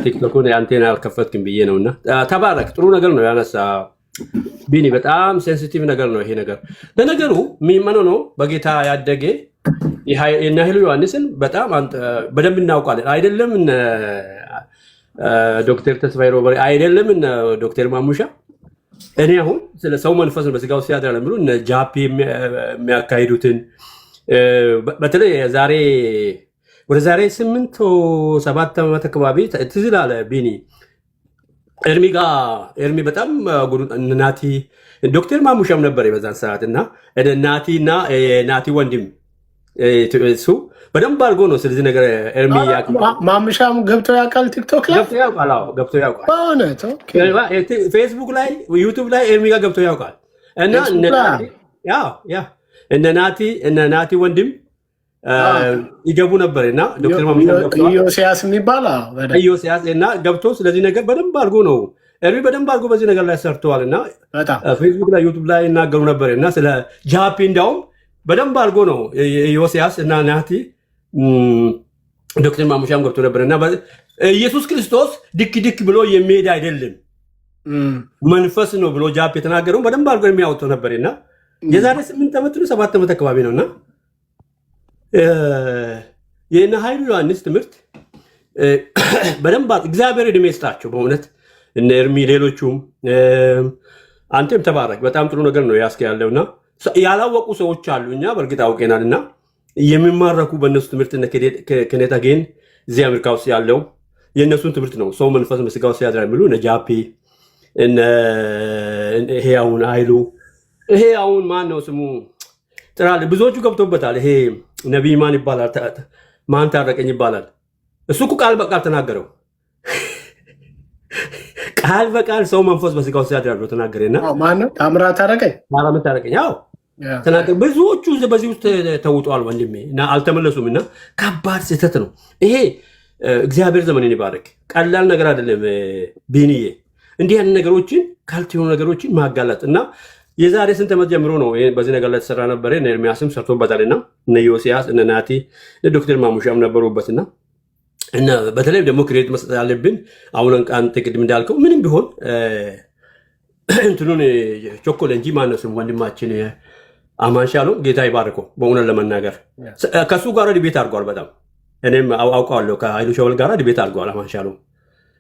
ቲክቶኩን አንቴና አልከፈትክም ብዬ ነውና ተባረክ። ጥሩ ነገር ነው ያነሳ ቢኒ። በጣም ሴንሲቲቭ ነገር ነው ይሄ ነገር። ለነገሩ የሚመነው ነው በጌታ ያደገ የእነ ኃይሉ ዮሐንስን በጣም በደንብ እናውቃለን አይደለም? ዶክተር ተስፋዬ ሮበሬ አይደለም? ዶክተር ማሙሻ እኔ አሁን ስለ ሰው መንፈስ ነው በስጋው ሲያድራል የሚሉ እነ ጃፒ የሚያካሂዱትን በተለይ ወደ ዛሬ 8 או 7 ዓመት አካባቢ ትዝ ይላል ቢኒ ኤርሚ በጣም ናቲ ዶክተር ማሙሻም ነበር በዛን ሰዓት እና ናቲ ወንድም እሱ በደንብ አድርጎ ነው ስለዚህ ነገር ኤርሚ ማሙሻም ገብቶ ያውቃል። ቲክቶክ ላይ ገብቶ ያውቃል። በእውነት ፌስቡክ ላይ ዩቲዩብ ላይ ኤርሚ ጋር ገብቶ ያውቃል እና እነ ናቲ ወንድም ይገቡ ነበር እና ዶክተር ማሙሻ ኢዮስያስ የሚባል ኢዮስያስ እና ገብቶ ስለዚህ ነገር በደንብ አድርጎ ነው ኤርሚ በደንብ አድርጎ በዚህ ነገር ላይ ሰርተዋል እና ፌስቡክ ላይ ዩቲዩብ ላይ ይናገሩ ነበር እና ስለ ጃፒ እንዳውም በደንብ አድርጎ ነው ኢዮስያስ እና ናቲ ዶክተር ማሙሻም ገብቶ ነበር እና ኢየሱስ ክርስቶስ ድክ ብሎ የሚሄድ አይደለም መንፈስ ነው ብሎ ጃፒ የተናገረው በደንብ አድርጎ የሚያወጣው ነበርና የዛሬ 8 ዓመት ነው 7 ዓመት አካባቢ ነውና የእነ ኃይሉ ዮሐንስ ትምህርት በደንብ እግዚአብሔር ዕድሜ ይስጣቸው በእውነት እነ ኤርሚ ሌሎቹም አንተም ተባረክ። በጣም ጥሩ ነገር ነው ያስከ ያለውና ያላወቁ ሰዎች አሉ። እኛ በእርግጥ አውቀናልና የሚማረኩ በእነሱ ትምህርት እነ ከኔታ ግን እዚህ አሜሪካ ውስጥ ያለው የእነሱን ትምህርት ነው ሰው መንፈስ መስጋው ሲያድራ የሚሉ እነ ጃፒ ይሄ አሁን ኃይሉ ይሄ አሁን ማን ነው ስሙ ጥራል ብዙዎቹ ገብቶበታል። ይሄ ነቢይ ማን ይባላል? ማን ታረቀኝ ይባላል። እሱ እኮ ቃል በቃል ተናገረው። ቃል በቃል ሰው መንፈስ በስጋው ሲያድር ብሎ ተናገረና ማን ነው? ታምራት ታረቀኝ ያው ተናገረ። ብዙዎቹ በዚህ ውስጥ ተውጧል ወንድሜ እና አልተመለሱም እና ከባድ ስህተት ነው ይሄ። እግዚአብሔር ዘመንን ይባርክ። ቀላል ነገር አይደለም ቢኒዬ። እንዲህ አይነት ነገሮችን ካልቲሆኑ ነገሮችን ማጋለጥ እና የዛሬ ስንት ዓመት ጀምሮ ነው በዚህ ነገር ላይ ተሰራ ነበር። እነ ኤርሚያስም ሰርቶበታልና እነ ዮሲያስ እነ ናቲ ዶክተር ማሙሻም ነበሩበትና እና በተለይ ደግሞ ክሬዲት መስጠት ያለብን አሁን አንተ ቅድም እንዳልከው ምንም ቢሆን እንትኑን ቾኮለ እንጂ ማነው ስም ወንድማችን አማንሻሎ ጌታ ይባርኮ። በእውነት ለመናገር ከሱ ጋር ዲቤት አድርጓል። በጣም እኔም አውቀዋለሁ። ከኃይሉ ሸወል ጋር ዲቤት አድርጓል አማንሻሎ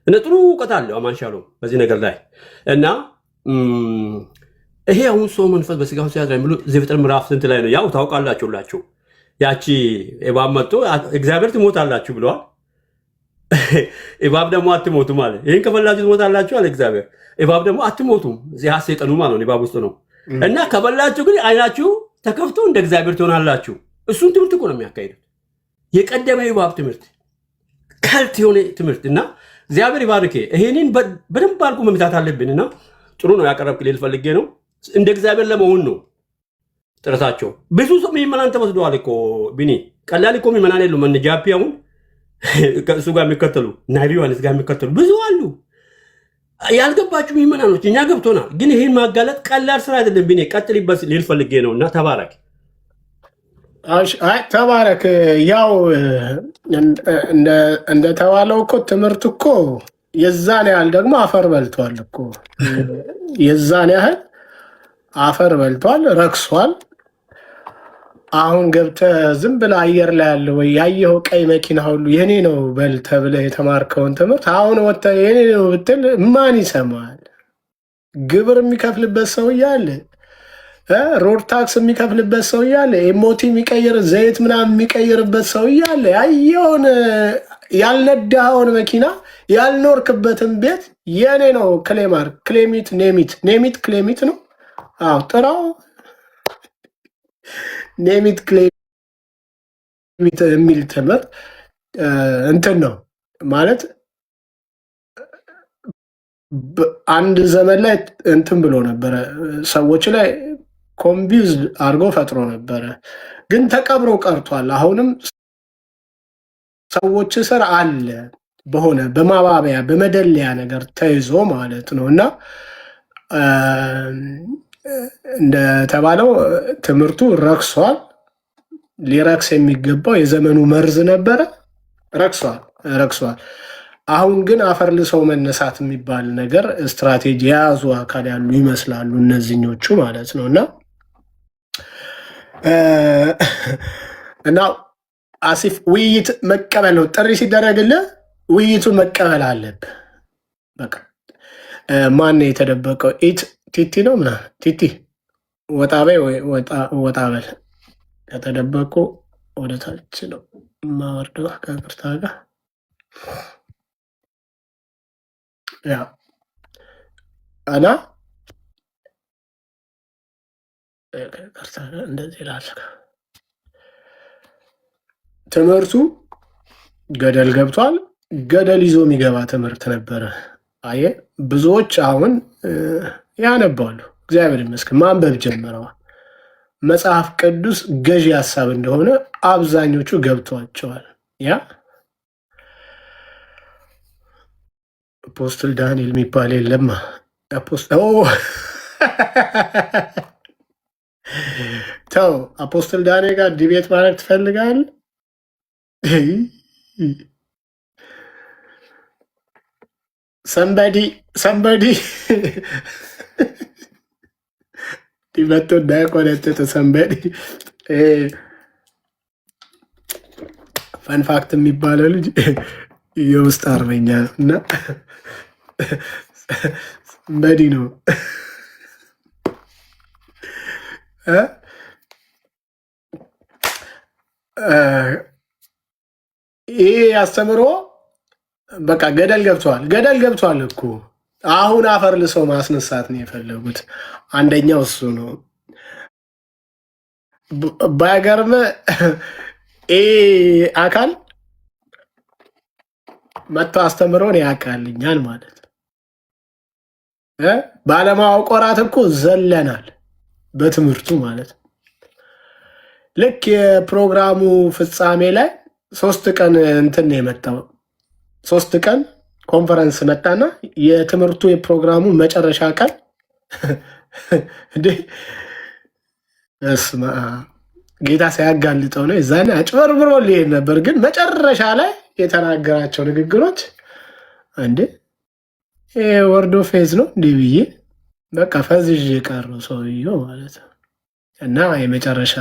እና ጥሩ እውቀት አለው አማንሻሎ በዚህ ነገር ላይ እና ይሄ አሁን ሰው መንፈስ በስጋው ሲያድር የሚሉ ዘፍጥረት ምዕራፍ ስንት ላይ ነው? ያው ታውቃላችሁላችሁ። ያቺ እባብ መጥቶ እግዚአብሔር ትሞታላችሁ ብለዋል። እባብ ደግሞ አትሞቱም አለ። ይህን ከበላችሁ ትሞታላችሁ አለ እግዚአብሔር። እባብ ደግሞ አትሞቱም ያ ሰይጣኑ ማለት ነው እባብ ውስጥ ነው እና ከበላችሁ ግን አይናችሁ ተከፍቶ እንደ እግዚአብሔር ትሆናላችሁ። እሱን ትምህርት እኮ ነው የሚያካሂዱት። የቀደመ እባብ ትምህርት ከልት የሆነ ትምህርት እና እግዚአብሔር ይባርክ። ይሄንን በደንብ አልኩ መምታት አለብንና ጥሩ ነው ያቀረብክ ሊል ፈልጌ ነው። እንደ እግዚአብሔር ለመሆን ነው ጥረታቸው። ብዙ ሰው ምዕመናን ተወስደዋል እኮ ቢኒ። ቀላል እኮ ምዕመናን የሉም። እነ ጃፒ አሁን ከእሱ ጋር የሚከተሉ እና ዮሐንስ ጋር የሚከተሉ ብዙ አሉ። ያልገባችሁ ምዕመናኖች እኛ ገብቶናል፣ ግን ይህን ማጋለጥ ቀላል ስራ አይደለም ቢኒ። ቀጥልበት ሊል ፈልጌ ነው እና ተባረክ። ተባረክ። ያው እንደተባለው እኮ ትምህርት እኮ የዛን ያህል ደግሞ አፈር በልቷል እኮ የዛን ያህል አፈር በልቷል፣ ረክሷል። አሁን ገብተህ ዝም ብለህ አየር ላይ ያለ ወይ ያየኸው ቀይ መኪና ሁሉ የኔ ነው በልተህ ብለህ የተማርከውን ትምህርት አሁን ወጥተህ የኔ ነው ብትል ማን ይሰማል? ግብር የሚከፍልበት ሰው እያለ ሮድ ታክስ የሚከፍልበት ሰው እያለ ኤሞቲ የሚቀይር ዘይት ምናምን የሚቀይርበት ሰው እያለ ያየውን ያልነዳኸውን መኪና ያልኖርክበትን ቤት የኔ ነው ክሌማር ክሌሚት ኔሚት ክሌሚት ነው። አዎ ጥራው ኔሚት ክሌሚት የሚል ትምህርት እንትን ነው ማለት አንድ ዘመን ላይ እንትን ብሎ ነበረ፣ ሰዎች ላይ ኮንቪውዝድ አድርጎ ፈጥሮ ነበረ፣ ግን ተቀብሮ ቀርቷል። አሁንም ሰዎች ስር አለ በሆነ በማባበያ በመደለያ ነገር ተይዞ ማለት ነው። እና እንደተባለው ትምህርቱ ረክሷል። ሊረክስ የሚገባው የዘመኑ መርዝ ነበረ፣ ረክሷል። አሁን ግን አፈር ልሰው መነሳት የሚባል ነገር ስትራቴጂ የያዙ አካል ያሉ ይመስላሉ እነዚህኞቹ ማለት ነው። እና አሲፍ ውይይት መቀበል ነው። ጥሪ ሲደረግልህ ውይይቱን መቀበል አለብህ። በቃ ማን የተደበቀው ኢት ቲቲ ነው ምናምን ቲቲ ወጣ በይ ወይ ወጣ በል። ከተደበቁ ወደ ታች ነው ማወርደው ከቅርታ ጋር ያ እና እንደዚህ ላልክ ትምህርቱ ገደል ገብቷል። ገደል ይዞ የሚገባ ትምህርት ነበረ። አየህ ብዙዎች አሁን ያነባሉ፣ እግዚአብሔር ይመስገን ማንበብ ጀምረዋል። መጽሐፍ ቅዱስ ገዢ ሀሳብ እንደሆነ አብዛኞቹ ገብቷቸዋል። ያ አፖስትል ዳንኤል የሚባል የለማ ተው። አፖስትል ዳንኤል ጋር ዲቤት ማድረግ ትፈልጋለህ? ሰንበዲ መቶ እንዳያቆነጥጥ ሰንበዲ ፈንፋክት የሚባለው ልጅ የውስጥ አርበኛ እና ሰንበዲ ነው። ይህ አስተምሮ በቃ ገደል ገብቷል እኮ። አሁን አፈር ልሰው ማስነሳት ነው የፈለጉት። አንደኛው እሱ ነው። ባይገርም ይህ አካል መጥቶ አስተምሮን ያውቃልኛል ማለት ነው። ባለማወቅ ወራት እኮ ዘለናል በትምህርቱ ማለት ነው። ልክ የፕሮግራሙ ፍጻሜ ላይ 3 ቀን እንትን ነው የመጣው። 3 ቀን ኮንፈረንስ መጣና የትምህርቱ የፕሮግራሙ መጨረሻ ቀን እንዴ እስማ ጌታ ሲያጋልጠው ነው። የዛኔ አጭበርብሮ ሊሄድ ነበር፣ ግን መጨረሻ ላይ የተናገራቸው ንግግሮች እንዴ ወርዶ ፌዝ ነው እንዲህ ብዬ በቃ ፈዝዥ የቀረው ሰውዬው ማለት ነው። እና የመጨረሻ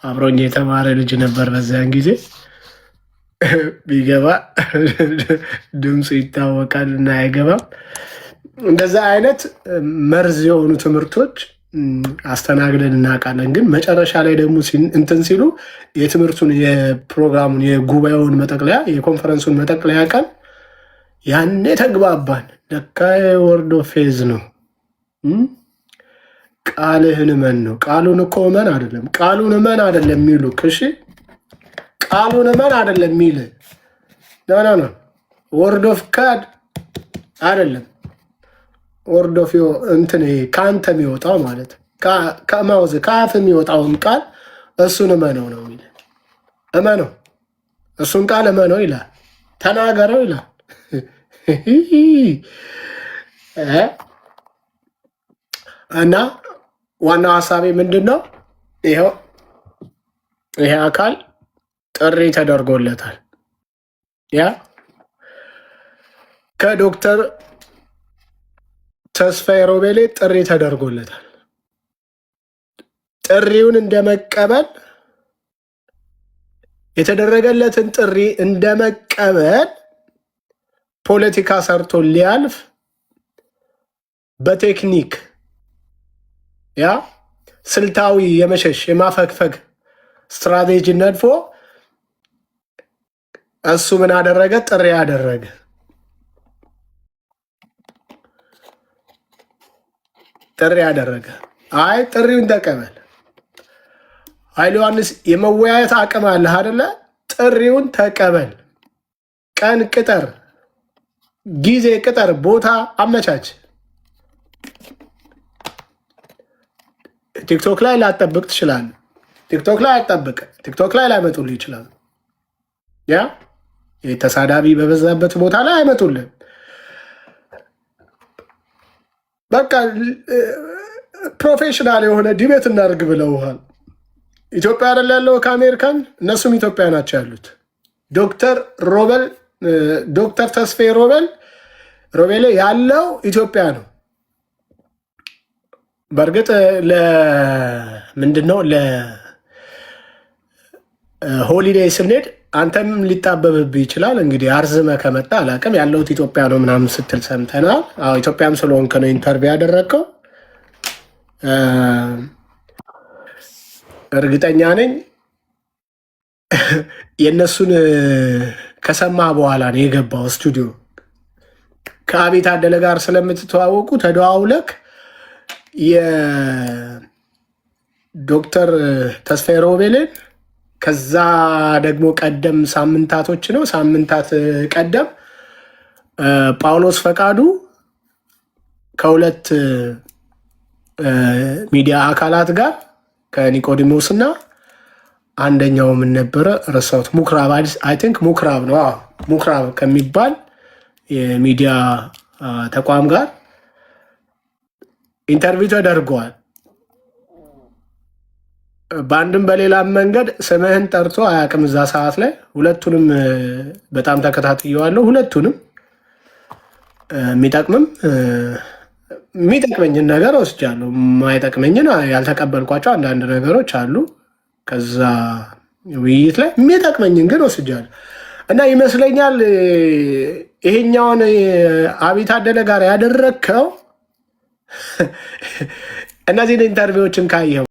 አብሮኝ የተማረ ልጅ ነበር በዚያን ጊዜ። ቢገባ ድምፁ ይታወቃል እና አይገባም። እንደዛ አይነት መርዝ የሆኑ ትምህርቶች አስተናግደን እናውቃለን። ግን መጨረሻ ላይ ደግሞ እንትን ሲሉ የትምህርቱን የፕሮግራሙን የጉባኤውን መጠቅለያ የኮንፈረንሱን መጠቅለያ ቀን ያኔ ተግባባን። ለካ ወርዶ ፌዝ ነው። ቃልህን እመን ነው። ቃሉን እኮ እመን አይደለም፣ ቃሉን እመን አይደለም የሚሉ ክሺ ቃሉን እመን አይደለም የሚል ኖ ወርድ ኦፍ ካድ አይደለም። ወርድ ኦፍ እንትን ከአንተ የሚወጣው ማለት ከማውዝ ከአፍ የሚወጣውን ቃል እሱን እመነው ነው የሚል። እመነው፣ እሱን ቃል እመነው ይላል። ተናገረው ይላል። እና ዋናው ሀሳቤ ምንድን ነው? ይሄ አካል ጥሪ ተደርጎለታል። ያ ከዶክተር ተስፋዬ ሮቤሌ ጥሪ ተደርጎለታል። ጥሪውን እንደመቀበል የተደረገለትን ጥሪ እንደመቀበል ፖለቲካ ሰርቶ ሊያልፍ በቴክኒክ ያ ስልታዊ የመሸሽ የማፈግፈግ ስትራቴጂ ነድፎ እሱ ምን አደረገ? ጥሪ አደረገ። አይ ጥሪውን ተቀበል። ኃይለ ዮሐንስ የመወያየት አቅም አለህ አይደለ? ጥሪውን ተቀበል። ቀን ቅጠር፣ ጊዜ ቅጠር፣ ቦታ አመቻች። ቲክቶክ ላይ ላጠብቅ ትችላለህ። ቲክቶክ ላይ አጠብቅ። ቲክቶክ ላይ ላይመጡልህ ይችላሉ። ያ ተሳዳቢ በበዛበት ቦታ ላይ አይመጡልህ። በቃ ፕሮፌሽናል የሆነ ዲቤት እናድርግ ብለውሃል። ኢትዮጵያ አይደል ያለው ከአሜሪካን፣ እነሱም ኢትዮጵያ ናቸው ያሉት። ዶክተር ተስፋዬ ሮቤሌ ያለው ኢትዮጵያ ነው። በእርግጥ ምንድነው ለሆሊዴይ ስንሄድ አንተም ሊጣበብብህ ይችላል። እንግዲህ አርዝመ ከመጣ አላቅም። ያለሁት ኢትዮጵያ ነው ምናምን ስትል ሰምተናል። ኢትዮጵያም ስለሆንክ ነው ኢንተርቪው ያደረግከው። እርግጠኛ ነኝ የእነሱን ከሰማ በኋላ ነው የገባው ስቱዲዮ። ከአቤት አደለ ጋር ስለምትተዋወቁ ተደዋውለክ የዶክተር ተስፋዬ ሮቤልን ከዛ ደግሞ ቀደም ሳምንታት ቀደም ጳውሎስ ፈቃዱ ከሁለት ሚዲያ አካላት ጋር ከኒቆዲሞስ እና አንደኛው ምን ነበረ ረሳሁት፣ ሙክራብ አይ ቲንክ ሙክራብ ነው። ሙክራብ ከሚባል የሚዲያ ተቋም ጋር ኢንተርቪው ተደርገዋል። በአንድም በሌላም መንገድ ስምህን ጠርቶ አያውቅም እዛ ሰዓት ላይ። ሁለቱንም በጣም ተከታትየዋለሁ። ሁለቱንም የሚጠቅመኝን ነገር ወስጃለሁ። የማይጠቅመኝን ያልተቀበልኳቸው አንዳንድ ነገሮች አሉ ከዛ ውይይት ላይ። የሚጠቅመኝን ግን ወስጃለሁ እና ይመስለኛል ይሄኛውን አቤት አደለ ጋር ያደረግከው እነዚህን ኢንተርቪዎችን ካየኸው